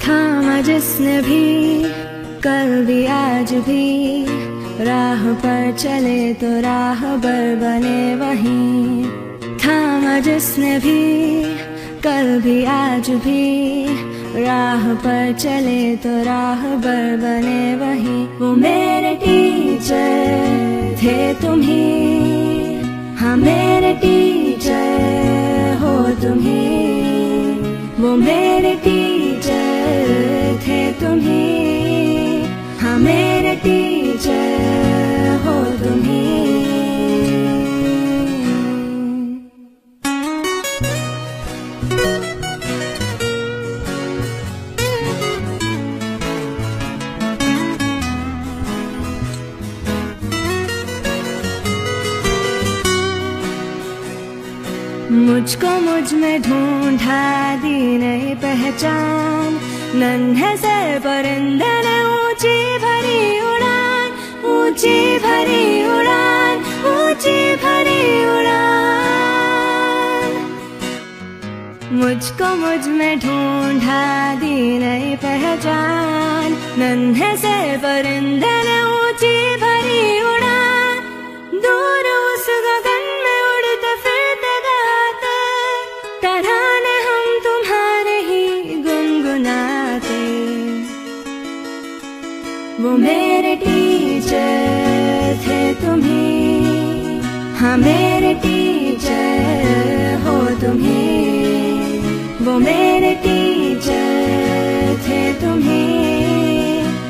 थामा जिसने भी कल भी आज भी, राह पर चले तो राहबर बने वहीं। थामा जिसने भी कल भी आज भी, राह पर चले तो राहबर बने वहीं। वो मेरे टीचर थे तुम ही, हाँ मेरे टीचर हो तुम ही। वो मेरे टीचर थे तुम ही, हाँ मेरे टीचर हो तुम ही। मुझको मुझ में ढूंढा दी नई पहचान, नन्हे से परिंदे ने ऊंची भरी उड़ान, ऊंची भरी उड़ान, ऊंची भरी उड़ान। मुझको मुझ में ढूंढा दी नई पहचान, नन्हे से परिंदे ने ऊंची भरी उड़ान। दूर उस गगन में उड़ते फिरते गाते, तराने हम तुम्हारे ही गुनगुनाते। वो मेरे टीचर थे तुम ही, हाँ मेरे टीचर हो तुम ही। वो मेरे टीचर थे तुम ही,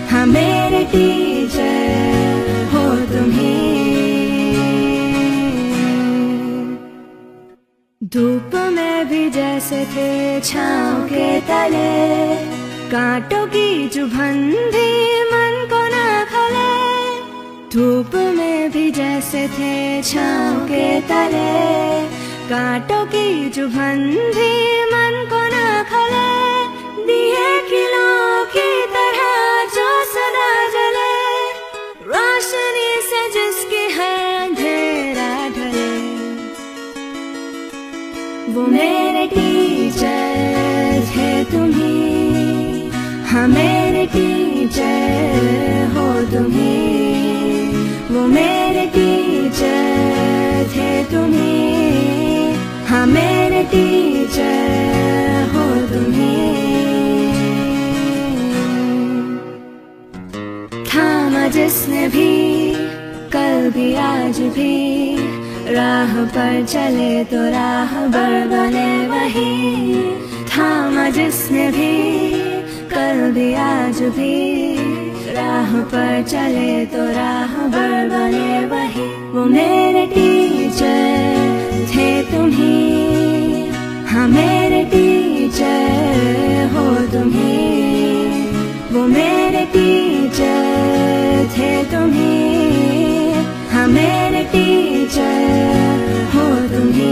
हाँ मेरे टीचर हो तुम ही। धूप में भी जैसे थे छाँव के तले, कांटों की चुभन भी मन को न खले। धूप में भी जैसे थे छाँव के तले, कांटों की चुभन भी मन को न खले। दिए किलों की तरह जो सदा जले, रोशनी से जिसकी है अंधेरा ढले। वो मेरे टीचर थे तुम ही, हाँ मेरे टीचर हो तुम ही। वो मेरे टीचर थे तुम ही, हाँ मेरे टीचर हो तुम ही। थामा जिसने भी कल भी आज भी, राह पर चले तो राहबर बने वहीं। थामा जिसने भी कल भी आज भी, राह पर चले तो राहबर बने वहीं। वो मेरे टीचर थे तुम ही, हाँ मेरे टीचर हो तुम ही। वो मेरे टीचर थे तुम ही, हाँ मेरे टीचर हो तुम ही।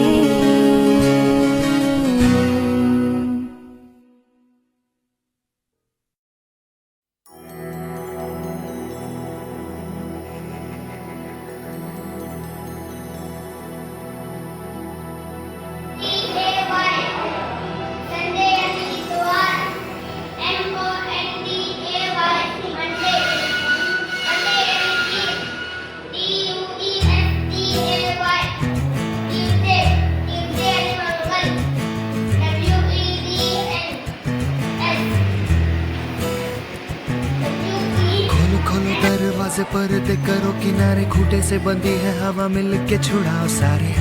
दरवाजे पर्दे करो किनारे, खूंटे से बंधी है हवा मिल के छुड़ाओ सारे।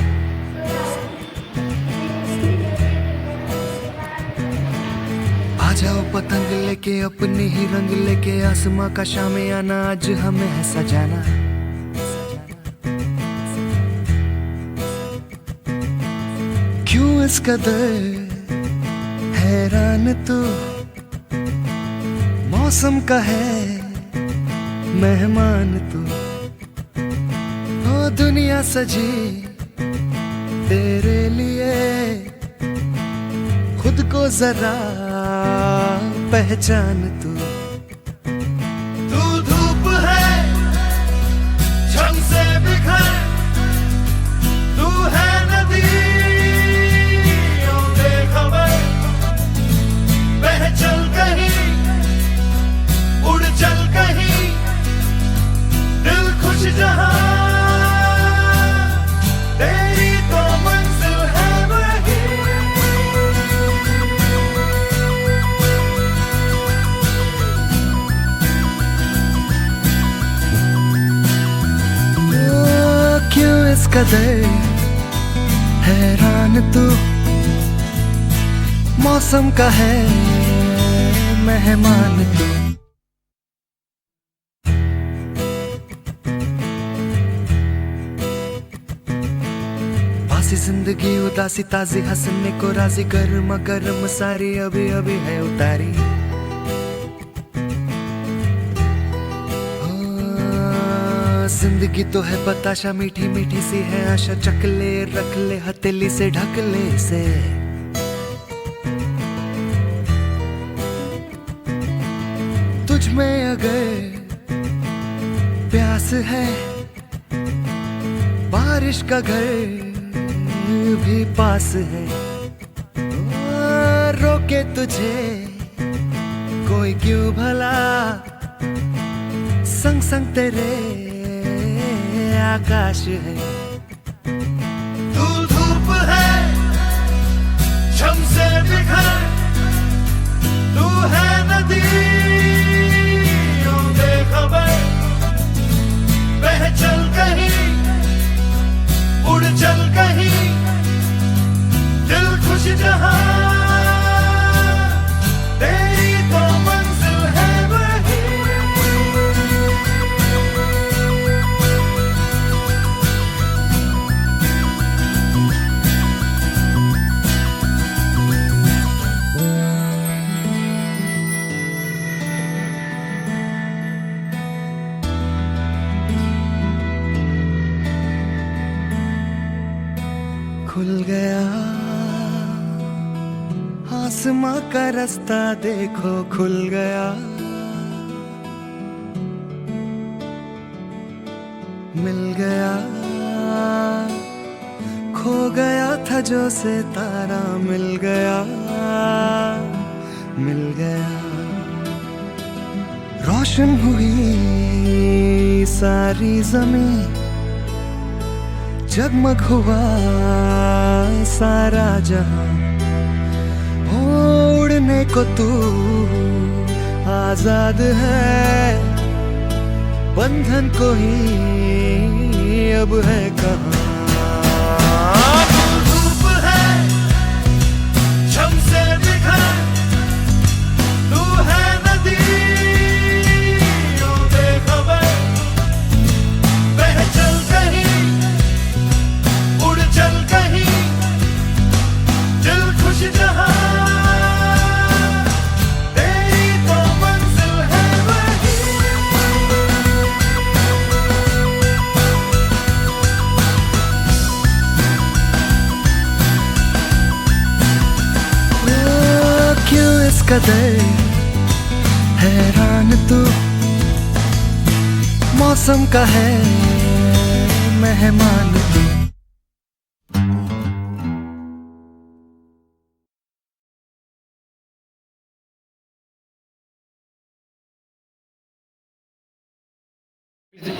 आ जाओ पतंग लेके अपने ही रंग लेके, आसमां का शामियाना आज हमें है सजाना। क्यों इस कदर हैरान तू, मौसम का है मेहमान तू। ओ दुनिया सजी तेरे लिए, खुद को जरा पहचान तू। तू धूप है झम से बिखर, तू है नदी बेखबर, बह चल कहीं कदर हैरान तू, मौसम का है मेहमान तू। पासी जिंदगी उदासी ताजी हंसने को राजी, गर्मा गर्म सारी अभी अभी है उतारी। जिंदगी तो है बताशा, मीठी मीठी सी है आशा, चकले रख ले हथेली से ढक ले से। तुझ में अगर प्यास है, बारिश का घर भी पास है। रोके तुझे कोई क्यों भला, संग संग तेरे आकाश है। धूल धूप है छम से बिखर, तू है नदी बेखबर, बह चल कहीं उड़ चल कहीं, दिल खुश जहां तेरी तो मंजिल है वही। खुल गया आसमां का रास्ता, देखो खुल गया। मिल गया खो गया था जो सितारा, मिल गया मिल गया। रोशन हुई सारी जमीन, जगमग हुआ सारा जहां। उड़ने को तू आजाद है, बंधन कोई अब है कहाँ। धूप है छम से बिखर, तू है नदी बेखबर, बह चल कहीं उड़ चल कहीं, दिल खुश जहां तेरी तो मंजिल है वही। क्यों इस कदर हैरान तू, मौसम का है मेहमान तू।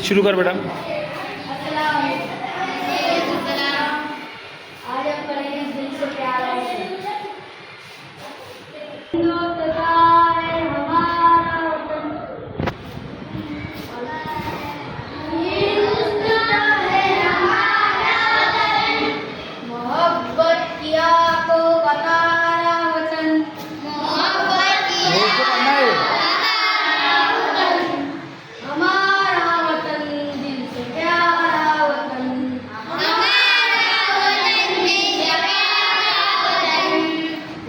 शुरू कर बेटा। आज हम पढ़ेंगे दिल से प्यार है। हमारा वतन, मोहब्बत किया तो बताया वतन, मोहब्बत किया हमारा वतन, दिल से प्यारा वतन,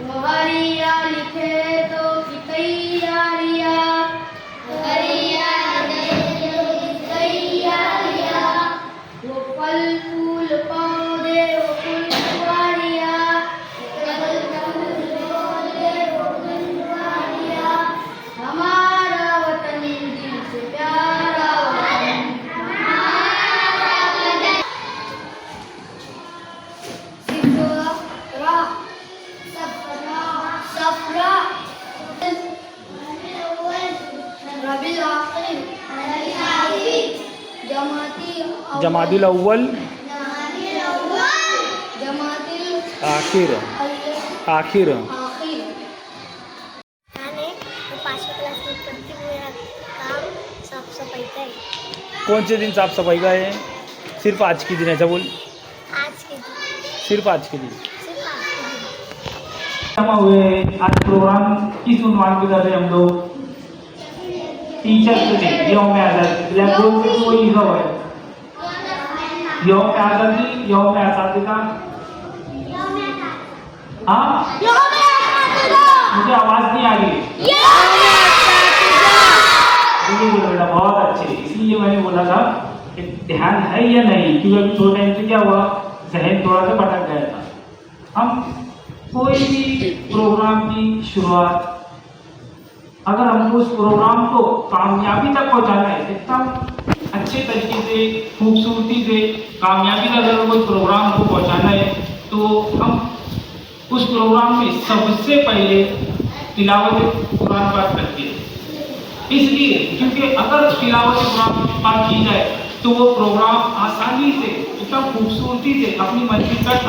वो हरियाली खेतों की तैयारियां, वो फल फूल पौधे वो फुलवारियां, हमारा वतन दिल से प्यारा वतन। सफरा रबीउल आखिर, जमादिल अव्वल जमातिल आखिर आखिर। मैंने 5वीं क्लास में पढ़ती हूँ, मेरा काम साफ सफाई का है। कौन से दिन साफ सफाई का है? सिर्फ आज के दिन, ऐसा बोल, आज के दिन, सिर्फ आज के दिन। सिर्फ आज के दिन। जमा हुए आज प्रोग्राम किस उन्वान पे कर रहे हैं हम लोग? टीचर्स डे, यौम आज़ादी। या बोल के कोई लिखा हुआ है यौम आज़ादी, यौम आज़ादी। हाँ, मुझे आवाज नहीं आ रही। बोलो बेटा, बहुत अच्छे। इसीलिए मैंने बोला था कि ध्यान है या नहीं, क्योंकि अभी थोड़ा टाइम से क्या हुआ, जहन थोड़ा सा भटक गया था। हम कोई भी प्रोग्राम की शुरुआत, अगर हमको उस प्रोग्राम को कामयाबी तक पहुंचाना है, एकदम अच्छे तरीके से, खूबसूरती से कामयाबी तक अगर कोई प्रोग्राम को पहुंचाना है, तो हम उस प्रोग्राम में सबसे पहले तिलावत कुरान पाक करते हैं। इसलिए क्योंकि अगर तिलावत कुरान पाक की जाए तो वो प्रोग्राम आसानी से, एकदम खूबसूरती से अपनी मंजिल तक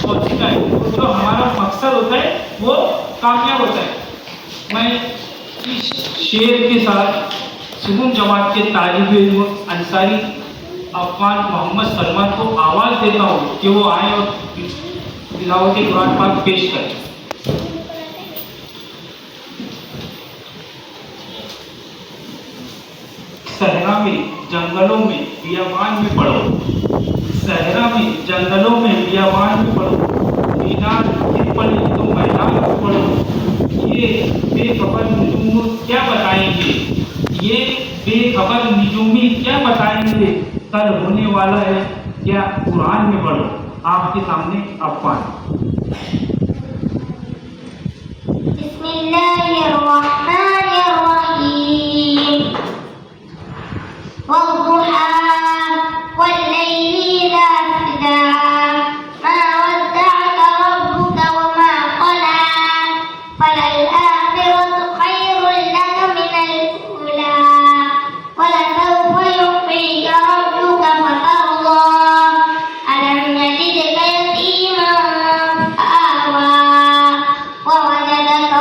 पहुँचता है। तो हमारा मकसद होता है वो कामयाब होता है। मैं इस शेर के साथ सुकून जमात के तालिब इल्म अंसारी अफगान मोहम्मद सलमान को आवाज़ देता हूँ कि वो आए और तिलावत कुरान पाक पेश करें। सहरा में जंगलों में बियाबान में पढ़ो, सहरा में जंगलों में बियाबान में पढ़ो, मीनार के पल तो मैदान में पढ़ो। ये बेखबर निजूम क्या बताएंगे, ये बेखबर निजूमी क्या बताएंगे, कल होने वाला है क्या कुरान में पढ़ो। आपके सामने अफवान। बिस्मिल्लाहिर्रहमानिर्रहीम। वद्दुहा वल्लैलि इज़ा सजा मा वद्दअका रब्बुका वमा क़ला फलल-आखिरतु खैरुल लका मिनल ऊला वलसawfa यु'tika रब्बुका फतर्दा अलम यजिदका यतीमन फआवा ववजदका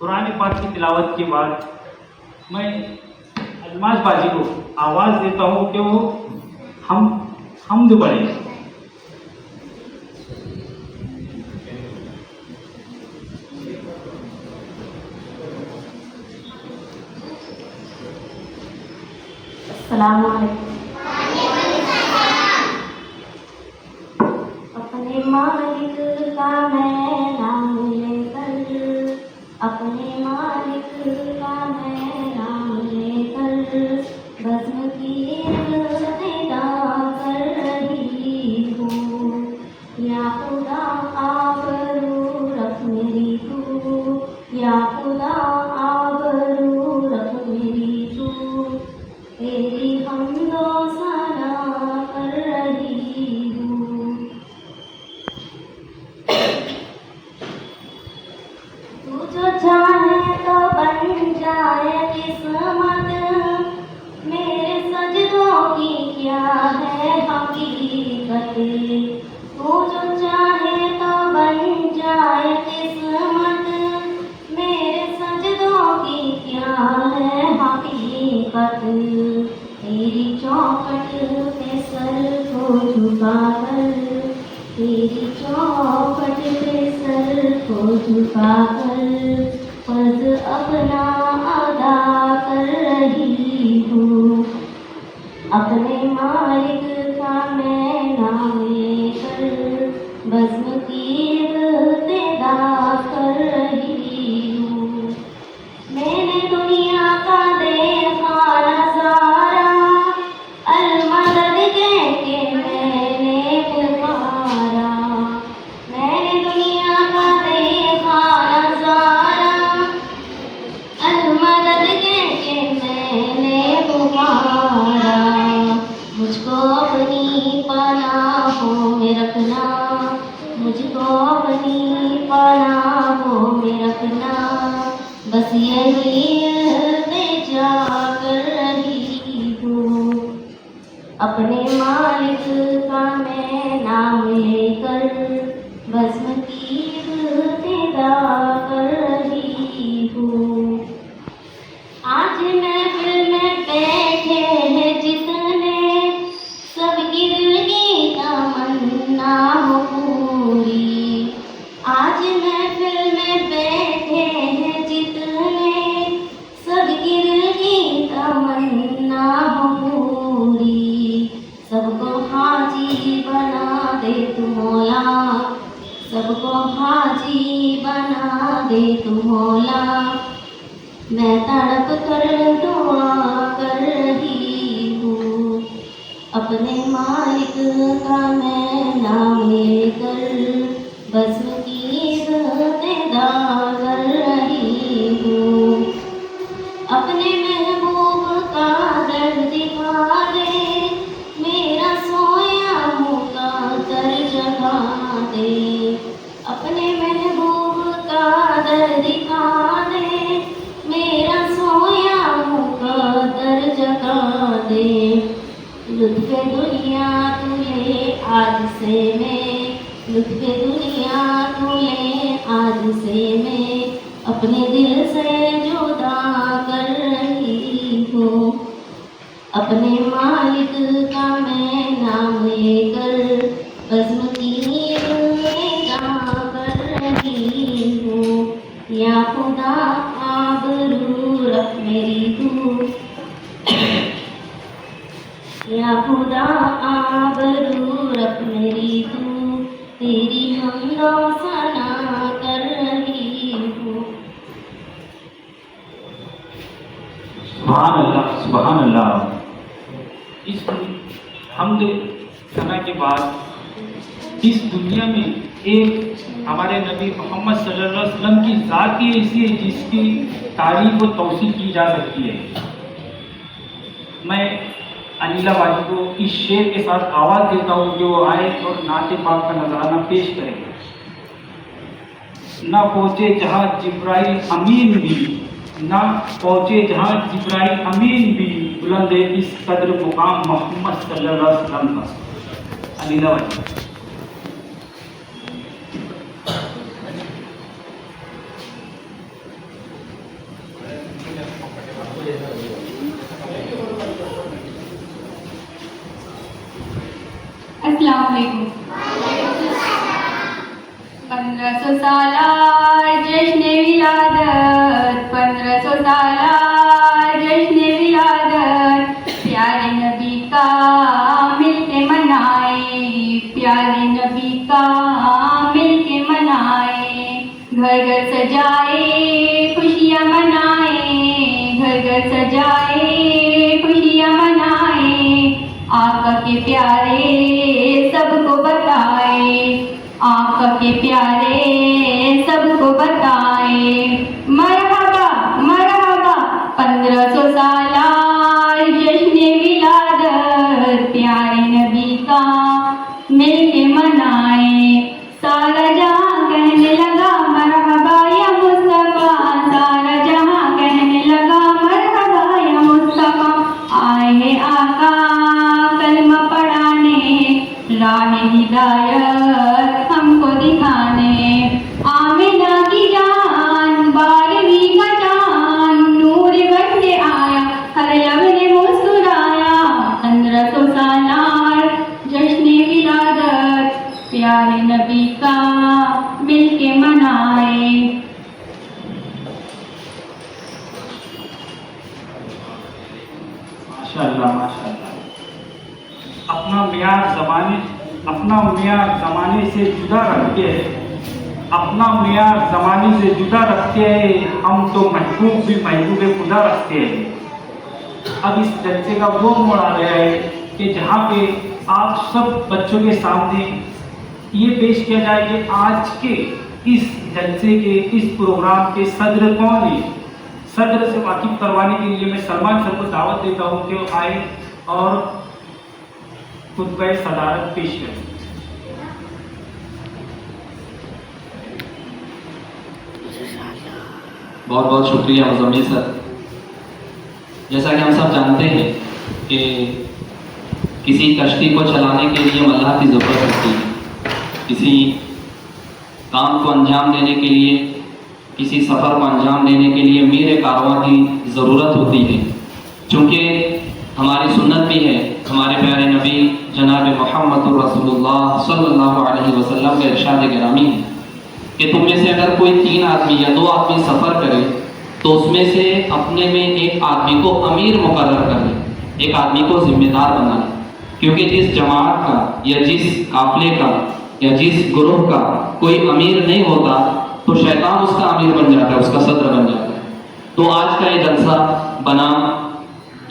कुरान पाक की तिलावत के बाद मैं अलमास बाजी को आवाज़ देता हूँ कि वो हमद पढ़े। अस्सलाम वालेकुम। अपने मालिक का मैं नाम लेकर, अपने मालिक का मैं नाम लेकर बज़्म की निदा कर रही हूँ। या खुदा आबरू रख मेरी तू, या खुदा आबरू रख मेरी तू, तेरी हमदो सना कर रही हूँ। तू जो चाहे तो बन जाए किस्मत, मेरे सजदों की क्या है हकीकत। तू जो चाहे तो बन जाए किस्मत, मेरे सजदों की क्या है हकीकत। तेरी चौखट पे सर को झुकाकर, तेरी चौखट पे सर को झुकाकर फर्ज अपना अदा कर रही हूँ। अपने मालिक का मैं नाम लेकर बज़्म की इब्तिदा कर रही हूँ। मैंने दुनिया का देखा नज़ारा, अल-मदद कह के मैंने पुकारा। मैंने दुनिया का देखा नज़ारा, अल-मदद कह के मैंने पुकारा। में रखना, बस यही में जाकर रही हूँ। अपने मालिक का मैं नाम लेकर भस्म की इब्तिदा कर रही हूँ। आज महफिल में बैठे हैं जितने, सबकी दिल की तमन्ना हो पूरी। आज महफिल में बैठे हैं जितने, सबकी दिल की तमन्ना हो पूरी। सबको हाजी बना दे तू मौला, सबको हाजी बना दे तू मौला। मैं तड़प कर दुआ कर रही हूँ। अपने मालिक का मैं नाम लेकर भस्म की इब्तिदा कर रही हूँ। अपने महबूब का दर्द दिखा दे, मेरा सोया मुँह का दर जगा दे। अपने महबूब का दर्द दिखा दे, मेरा सोया मुँह का दर जगा दे। लुत्फ़े दुनिया तू ले आज से मैं, लुत्फ़े दुनिया तू ले आज से मैं, अपने दिल से जुदा कर रही हूँ। अपने मालिक का मैं नाम लेकर बज़्म की इब्तिदा कर रही हूँ। या खुदा आबरू रख मेरी तू, या खुदा आबरू रख मेरी तू, तेरी हमदो सना कर रही हूँ। सुभान अल्लाह, सुभान अल्लाह। इस हमद सना के बाद इस दुनिया में एक हमारे नबी मोहम्मद सल्लल्लाहु अलैहि वसल्लम की ज़ात ही ऐसी है जिसकी तारीफ और तौसीफ की जा सकती है। मैं अनिला बाजी को इस शेर के साथ आवाज़ देता हूँ कि वो आए और नाते पाक का नजराना पेश करेंगे। ना पहुँचे जहाँ जिब्राइल अमीन भी, ना पहुँचे जहाँ जिब्राइल अमीन भी, बुलंद है इस कदर मुकाम मोहम्मद सल्लल्लाहु अलैहि वसल्लम का। अनिला बाजी। अस्सलाम वालेकुम। 1500 साला जश्न विलादत, 1500 साला जश्न विलादत, प्यारे नबी का मिलके मनाए, प्यारे नबी का मिलके मनाए। घर घर सजाए खुशियाँ मनाए, घर घर सजाए खुशियाँ मनाए। आका के प्यारे सबको बताए, आका के प्यारे सबको बताए। मरहबा मरहबा 1500 साला जश्न विलादत, प्यारे नबी का मिलके मनाए। सारा जहां कहने लगा मरहबा या मुस्तफा, सारा जहां कहने लगा मरहबा या मुस्तफा। आए हैं आका कलमा पढ़ाने, राह हिदायत हमको दिखाने। आमिना की जान 12वीं का चांद, नूर बन के आया हर लब ने मुस्कुराया। 1500 सालार जश्न विलादत, प्यारे नबी का मिलके मनाए। माशाअल्लाह, माशाअल्लाह। अपना मियार ज़माने से जुदा रखते हैं, अपना मियार ज़माने से जुदा रखते हैं। हम तो महबूब भी महबूब खुदा रखते हैं। अब इस जलसे का वो मोड़ आ गया है कि जहाँ पे आप सब बच्चों के सामने ये पेश किया जाए कि आज के इस जलसे के, इस प्रोग्राम के सदर कौन है। सदर से वाकिफ करवाने के लिए मैं सलमान सर को दावत देता हूँ कि वो आए और खुतबा सदारत पेश करें। बहुत बहुत शुक्रिया मुज़म्मिल सर। जैसा कि हम सब जानते हैं कि किसी कश्ती को चलाने के लिए मल्लाह की ज़रूरत होती है, किसी काम को अंजाम देने के लिए, किसी सफ़र को अंजाम देने के लिए मीर कारवां की ज़रूरत होती है। चूँकि हमारी सुन्नत भी है, हमारे प्यारे नबी जनाब मोहम्मद रसूलुल्लाह सल्लल्लाहु अलैहि वसल्लम का इरशाद गिरामी है कि तुम में से अगर कोई 3 आदमी या 2 आदमी सफ़र करे तो उसमें से अपने में एक आदमी को अमीर मुकर्रर कर ले, एक आदमी को जिम्मेदार बना ले। क्योंकि जिस जमात का या जिस काफिले का या जिस ग्रुप का कोई अमीर नहीं होता तो शैतान उसका अमीर बन जाता है, उसका सदर बन जाता है। तो आज का ये जलसा बना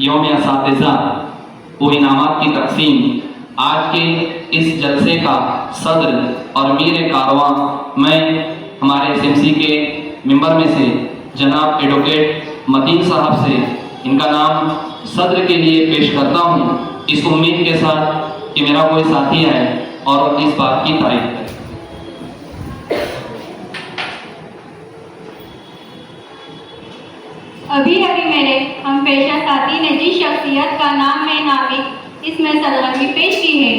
यौम असातिज़ा वो इनामात की तकसीम, आज के इस जलसे का सदर और मीर कारवां मैं हमारे SMC के मेंबर में से जनाब एडवोकेट मतीन साहब से इनका नाम सदर के लिए पेश करता हूँ, इस उम्मीद के साथ कि मेरा कोई साथी आए और इस बात की तारीफ करे। अभी अभी मेरे हम पेशा साथी ने जिस शख्सियत का नाम में नामिक इसमें सरगर्मी पेश की है,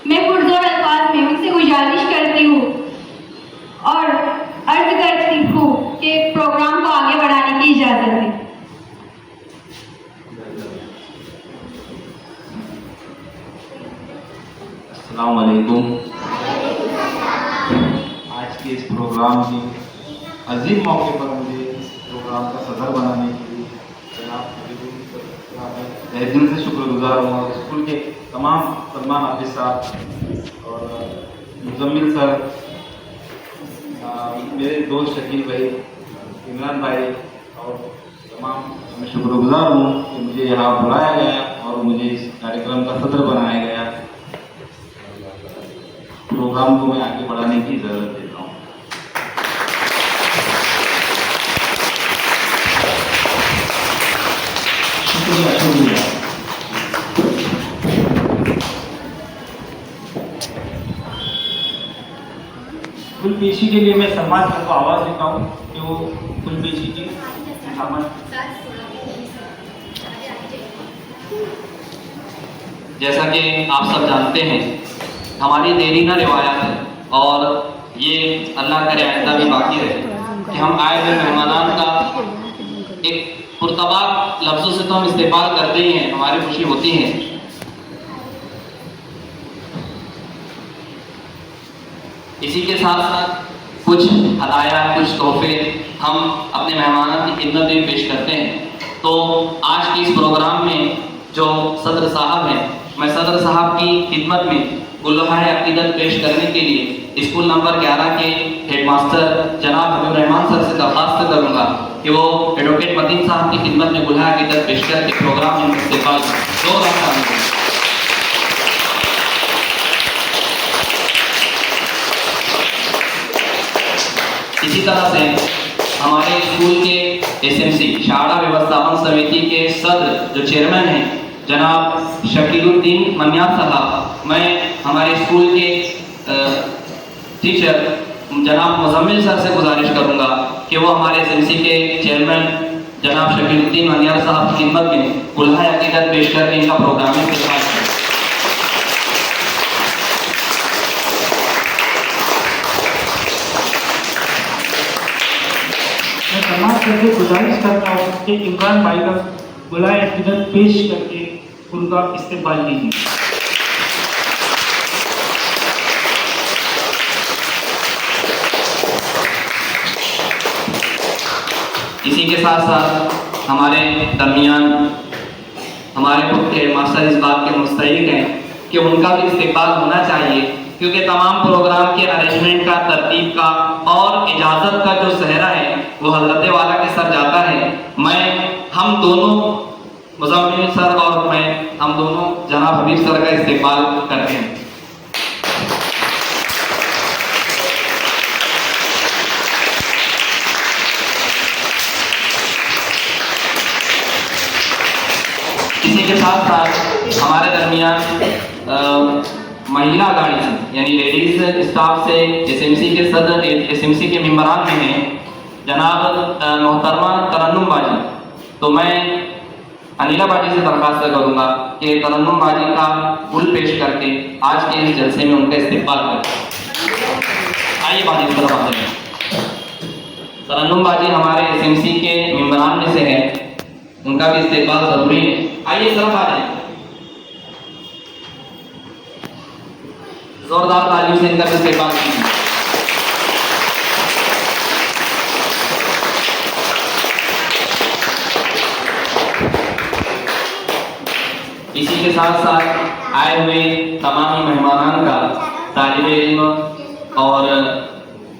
मैं पुरजोर अल्फाज में उनसे गुजारिश करती हूँ और अर्ज करती हूँ कि प्रोग्राम को आगे बढ़ाने की इजाज़त है। अस्सलाम वालेकुम। आज के इस प्रोग्राम की अजीम मौके पर मुझे इस प्रोग्राम का सदर बनाने के लिए जनाब तहे दिल से शुक्रगुजार हूँ और स्कूल के तमाम सलमान हाफिज साहब और मुज़म्मिल सर, मेरे दोस्त शकील भाई, इमरान भाई और तमाम, मैं शुक्रगुजार हूँ कि मुझे यहाँ बुलाया गया और मुझे इस कार्यक्रम का सदर बनाया गया। प्रोग्राम को मैं आगे बढ़ाने की ज़रूरत देता हूँ। शुक्रिया शुक्रिया। फुल पेशी के लिए मैं सलमान खान को आवाज़ देता हूँ कि वो फुल पेशी की सामान। जैसा कि आप सब जानते हैं हमारी देरीना रिवायत है और ये अल्लाह करे आइंदा भी बाकी रहे कि हम आए हुए मेहमानान का एक पुरतबाक लफ्ज़ों से तो हम इस्तेमाल करते ही हैं, हमारी खुशी होती है। इसी के साथ साथ कुछ हदाया, कुछ तोहफे हम अपने मेहमानों की खिदमत में पेश करते हैं। तो आज के इस प्रोग्राम में जो सदर साहब हैं, मैं सदर साहब की खिदमत में गुलहाए अकीदत पेश करने के लिए स्कूल नंबर 11 के हेडमास्टर जनाब हबीब रहमान सर से दरख्वास्त करूँगा कि वो एडवोकेट मतीन साहब की खिदमत में गुलहाए अकीदत पेश करके प्रोग्राम में इस्तेमाल दो। इसी तरह से हमारे स्कूल के SMC शाड़ा व्यवस्थापन समिति के सदर जो चेयरमैन हैं जनाब शकीलुद्दीन मनियात साहब, मैं हमारे स्कूल के टीचर जनाब मुज़म्मिल सर से गुजारिश करूंगा कि वो हमारे SMC के चेयरमैन जनाब शकीलुद्दीन मनियात साहब की खिदमत में गुलहाए अकीदत पेश करके इनका प्रोग्राम है। मैं सलमान सर से गुजारिश करता हूँ कि इमरान भाई का गुलहाए अकीदत पेश करके उनका इस्तेमाल कीजिए। इसी के साथ साथ हमारे दरमियान हमारे खुद के मास्टर इस बात के मुस्तहिक हैं कि उनका भी इस्तेमाल होना चाहिए, क्योंकि तमाम प्रोग्राम के अरेंजमेंट का, तरतीब का और इजाज़त का जो सहरा है वो हज़रत वाला के सर जाता है। हम दोनों मुज़म्मिल सर और हम दोनों जनाब हबीब सर का इस्तेमाल करते हैं। इसी के साथ साथ हमारे दरमियान महिला गाड़ी से यानी लेडीज स्टाफ से SMC के सदर SMC के मेंबरान में हैं जनाब मोहतरमा तरन्नुम बाजी, तो मैं अनिला बाजी से दरख्वास्त करूंगा कि तरन्नुम बाजी का गुल पेश करके आज के इस जलसे में उनका इस्तेमाल करें। आइए बाजी की तरफ आते हैं। तरन्नुम बाजी हमारे एसएमसी के मेंबरान में से हैं, उनका भी इस्तेमाल जरूरी है। आइए इस तरफ आ जाए, जोरदार तालियों से इनका भी इस्तेमाल कीजिए। इसी के साथ साथ आए हुए तमाम मेहमानान का, तालिब इल्म और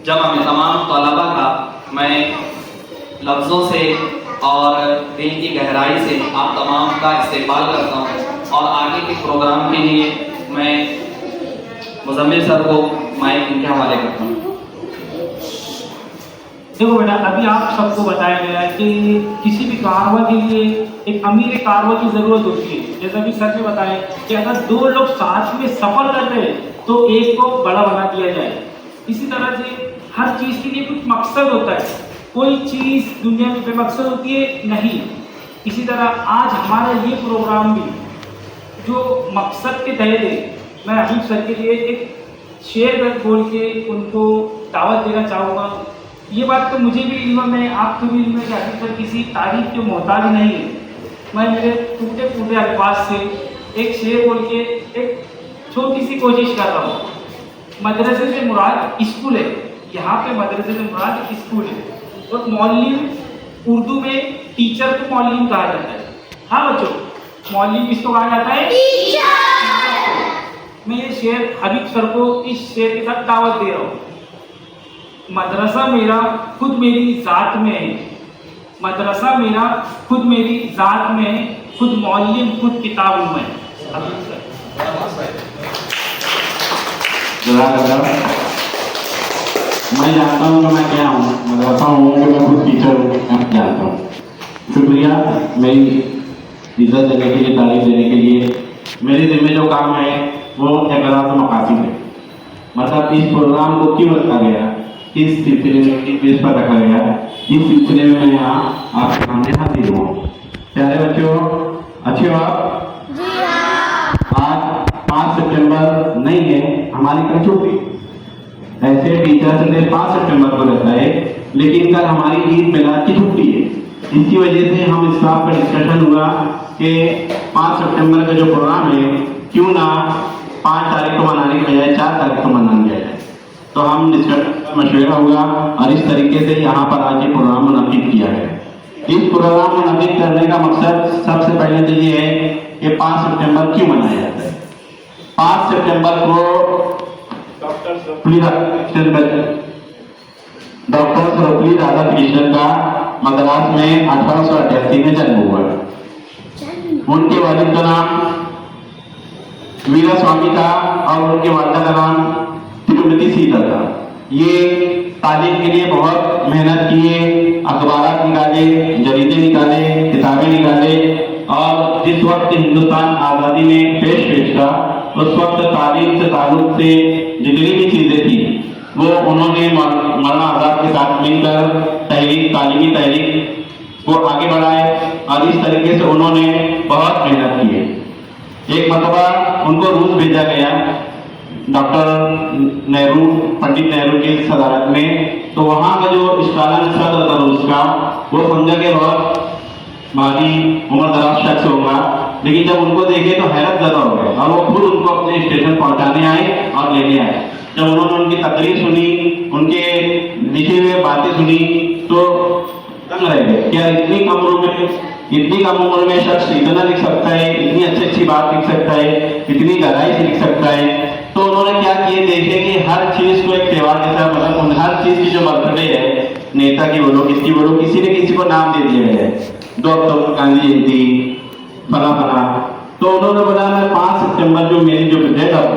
जमा में तमाम तलबा का मैं लफ्ज़ों से और दिल की गहराई से आप तमाम का इस्तेमाल करता हूँ और आगे के प्रोग्राम के लिए मैं मुज़म्मिल सर को माइक इनके हवाले करता हूँ। देखो बेटा, अभी आप सबको बताया गया है कि किसी भी कारवा के लिए एक अमीर कारवा की ज़रूरत होती है। जैसा कि सर ने बताया कि अगर दो लोग साथ में सफ़र कर रहे हैं तो एक को बड़ा बना दिया जाए। इसी तरह से हर चीज़ के लिए कुछ मकसद होता है, कोई चीज़ दुनिया में बेमकसद होती है नहीं। इसी तरह आज हमारा ये प्रोग्राम भी जो मकसद के तहत है, मैं हबीब सर के लिए एक शेर बोल के उनको दावत देना चाहूँगा। ये बात तो मुझे भी इल्म में, आपको भी इल्म में कि हबीब सर किसी तारीफ के मोहताज नहीं है। मैं मेरे टूटे फूटे अल्फाज से एक शेर बोल के एक छोटी सी कोशिश कर रहा हूँ। मदरसे से मुराद स्कूल है, यहाँ पे मदरसे से मुराद स्कूल है और मौलिम उर्दू में टीचर को मौलिम कहा जाता है। हाँ बच्चों, मौलिम किसको कहा जाता है? मैं ये शेर हबीब सर को इस शेर के साथ दावत दे रहा हूँ। मदरसा मेरा खुद मेरी ज़ात में है, मदरसा मेरा खुद मेरी ज़ात में, खुद मौलिम खुद किताब में। मैं जानता हूँ कि मैं क्या हूँ, मदरसा हूँ कि मैं खुद टीचर हूँ, मैं जानता हूँ। शुक्रिया मेरी इज्जत देने के लिए, तारीफ देने के लिए। मेरे दिल में जो काम है वो एगराज़ मकासिद है। मतलब इस प्रोग्राम को क्यों रखा गया, इस सिलसिले में किस बेस पर रखा गया, इस सिलसिले में मैं यहाँ आपके सामने हाजिर हूँ। प्यारे बच्चों, अच्छे हो आप? आज 5 सितंबर नहीं है, हमारी कल छुट्टी। ऐसे टीचर्स डे 5 सितंबर को रहता है, लेकिन कल हमारी ईद मिलाद की छुट्टी है। इसकी वजह से हम स्टाफ का डिस्कशन हुआ कि 5 सितंबर का जो प्रोग्राम है क्यों ना 5 तारीख को मनाने के बजाय 4 तारीख को मना लिया जाए। तो हम डिस्कशन मशवरा हुआ और इस तरीके से यहाँ पर आज ये प्रोग्राम मुनक़िद किया है। इस प्रोग्राम मुनक़िद करने का मकसद सबसे पहले तो ये है कि 5 सितंबर क्यों मनाया जाता है। 5 सितंबर को डॉक्टर सर्वपल्ली राधाकृष्णन का मद्रास में 1888 में जन्म हुआ। उनके वालिद का नाम वीरा स्वामी था और उनके वालिदा का नाम तिरुमति सीता था। ये तालीम के लिए बहुत मेहनत किए, अखबारात निकाले, जरीदे निकाले, किताबें निकाले और जिस वक्त हिंदुस्तान आज़ादी में पेश था उस वक्त तालीम से ताल्लुक से जितनी भी चीज़ें थी वो उन्होंने मौलाना आज़ाद के साथ मिलकर तालीमी तहरीक को आगे बढ़ाए और इस तरीके से उन्होंने बहुत मेहनत की है। एक मरतबा उनको रूस भेजा गया डॉक्टर नेहरू, पंडित नेहरू की सदारत में। तो वहाँ का जो स्कॉलर सदर था रूस का, वो समझा के बहुत माली उम्र दराज शख्स होगा, लेकिन जब उनको देखे तो हैरत ज़्यादा हो गए और वो खुद उनको अपने स्टेशन पहुँचाने आए और लेने आए। जब उन्होंने उनकी तकरीर सुनी, उनके लिखे हुए बातें सुनी तो दंग रह गए। क्या इतनी कम उम्र में शख्स इतना लिख सकता है, इतनी अच्छी बात लिख सकता है, इतनी गहराई से लिख सकता है। तो उन्होंने क्या किए, देखे कि हर चीज़ को एक त्यौहार जैसा, मतलब हर चीज़ की जो बर्थडे है, नेता की बोलो, किसकी बोलो, किसी न किसी को नाम दे दिया है। 2 अक्टूबर गांधी जयंती, फला। तो उन्होंने बोला मैं 5 सितंबर जो मेरी जो डेट ऑफ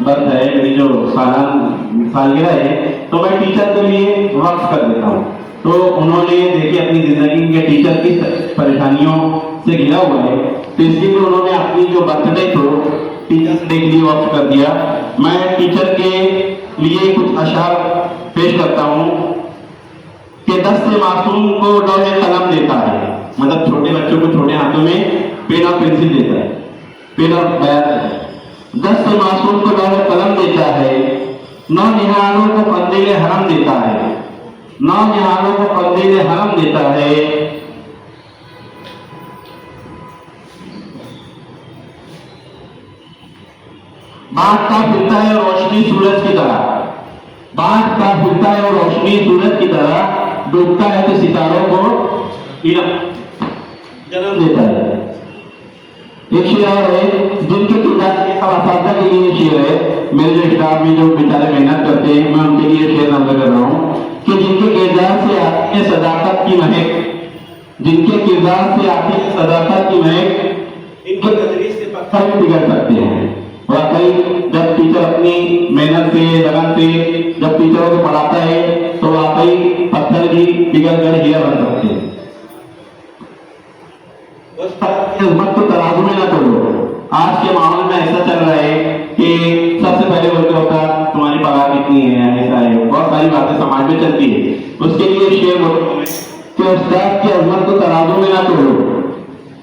बर्थ है, मेरी जो सालगिरह है, तो मैं टीचर के लिए वक्फ कर देता हूँ। तो उन्होंने देखिए अपनी ज़िंदगी के टीचर किस परेशानियों से घिरा हुआ है, तो इसलिए उन्होंने अपनी जो बर्थडे को टीचर डे के लिए वक्फ कर दिया। मैं टीचर के लिए कुछ अशार पेश करता हूँ कि 10 से मासूम को लौहे कलम देता है, मतलब छोटे बच्चों को छोटे हाथों में पेन और पेंसिल देता है, पेन और बैग। 10 से मासूम को लौहे कलम देता है, 9 निहारों को कंदीले हरम देता है, 9 निहारों को कंदीले हरम देता है। बांस का फिरता है रोशनी सूरज की तरह, बांस का फिरता है और रोशनी सूरज की तरह, डूबता है तो सितारों को जन्म देता है। एक शेर और है जिनके किरदार के लिए शेर है। मेरे जो स्टाफ में जो बेचारे मेहनत करते हैं, मैं उनके लिए शेर नजर कर रहा हूँ कि जिनके किरदार से आती है सदाकत की महक, जिनके किरदार से आती है सदाकत की महक, इनके नजरिए से पत्थर भी बिगड़ सकते हैं। वाकई जब टीचर अपनी मेहनत से लगन से जब टीचरों को पढ़ाता है तो वाकई पत्थर भी पिघल कर हीरा बन सकते हैं। मत तो तराजू में ना तोड़ो। आज के माहौल में ऐसा चल रहा है कि सबसे पहले बोलते होता तुम्हारी पगार कितनी है, ऐसा है, बहुत सारी बातें समाज में चलती है। उसके लिए शेर बोलता हूं कि उस्ताद की अजमत को तराजू में ना तोड़ो,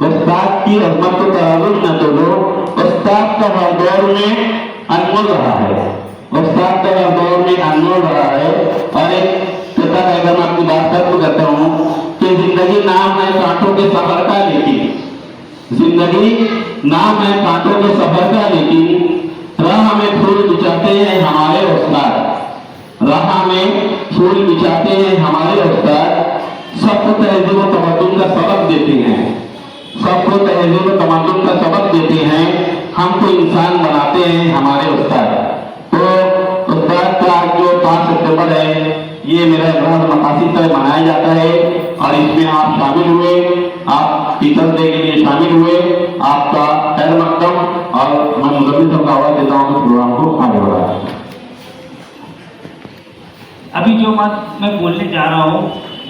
उस्ताद की अजमत को तराजू में ना तोड़ो। उस्ताद का हर दौर में अनमोल रहा है, उस्ताद का हर दौर में अनमोल रहा है। और एक कथा अगर मैं आपकी बात करता हूँ कि जिंदगी नाम है कांटों के सफर का, लेकिन जिंदगी नाम है कांटों के सफर का, लेकिन राह में फूल बिछाते हैं हमारे उस्ताद, राह में फूल बिछाते हैं हमारे उस्ताद। सबको तहजीब व तमद्दुन का सबक देते हैं, सबको तहजीब व तमद्दुन का सबक देते हैं, हमको इंसान बनाते हैं हमारे उस्ताद। तो उस्ताद का जो 5 सितंबर है ये मेरा बहुत मकासद पर मनाया जाता है और इसमें आप शामिल हुए, आप टीचर्स डे के लिए शामिल हुए, आपका खैर मकदम। और मैं मुदब्बिर साहब का आवाज देता हूँ तो प्रोग्राम को आगे बढ़ाया। अभी जो बात मैं बोलने जा रहा हूँ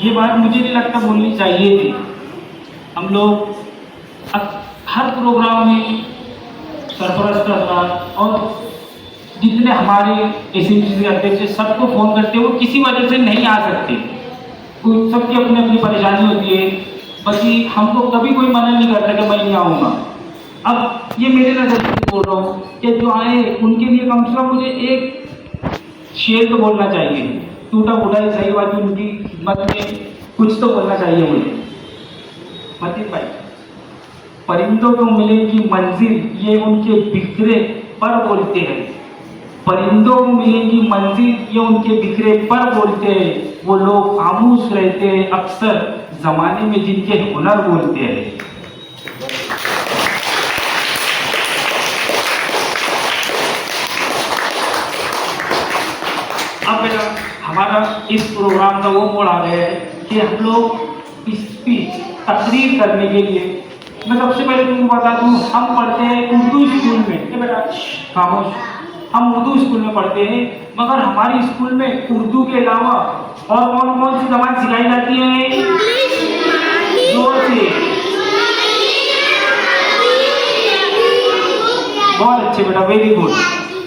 ये बात मुझे नहीं लगता बोलनी चाहिए थी। हम लोग हर प्रोग्राम में सरपरस्त और जितने हमारे एसएमसी के अध्यक्ष सबको फ़ोन करते वो किसी वजह से नहीं आ सकते, कोई सबकी अपनी अपनी परेशानी होती है। बाकी हमको कभी कोई मना नहीं करता कि मैं नहीं आऊँगा। अब ये मेरे नज़रिए से बोल रहा हूँ कि जो आए उनके लिए कम से कम मुझे एक शेर तो बोलना चाहिए, टूटा फूटा ही सही बात, उनकी खिदमत में कुछ तो बोलना चाहिए मुझे। मतीन भाई, परिंदों को मिलेगी मंजिल ये उनके बिखरे पर बोलते हैं, परिंदों को मिलेगी मंजिल ये उनके बिखरे पर बोलते हैं। वो लोग खामोश रहते हैं अक्सर जमाने में जिनके हुनर बोलते हैं। अब बेटा हमारा इस प्रोग्राम का वो मोड़ आ गया है कि हम लोग इसकी तकरीर करने के लिए, मैं सबसे पहले तुमको बता दूं, हम पढ़ते हैं उर्दू स्कूल में। ये बेटा खामोश, हम उर्दू स्कूल में पढ़ते हैं, मगर हमारे स्कूल में उर्दू के अलावा और कौन कौन सी जबान सिखाई जाती है? जोर से, बहुत अच्छे बेटा, वेरी गुड।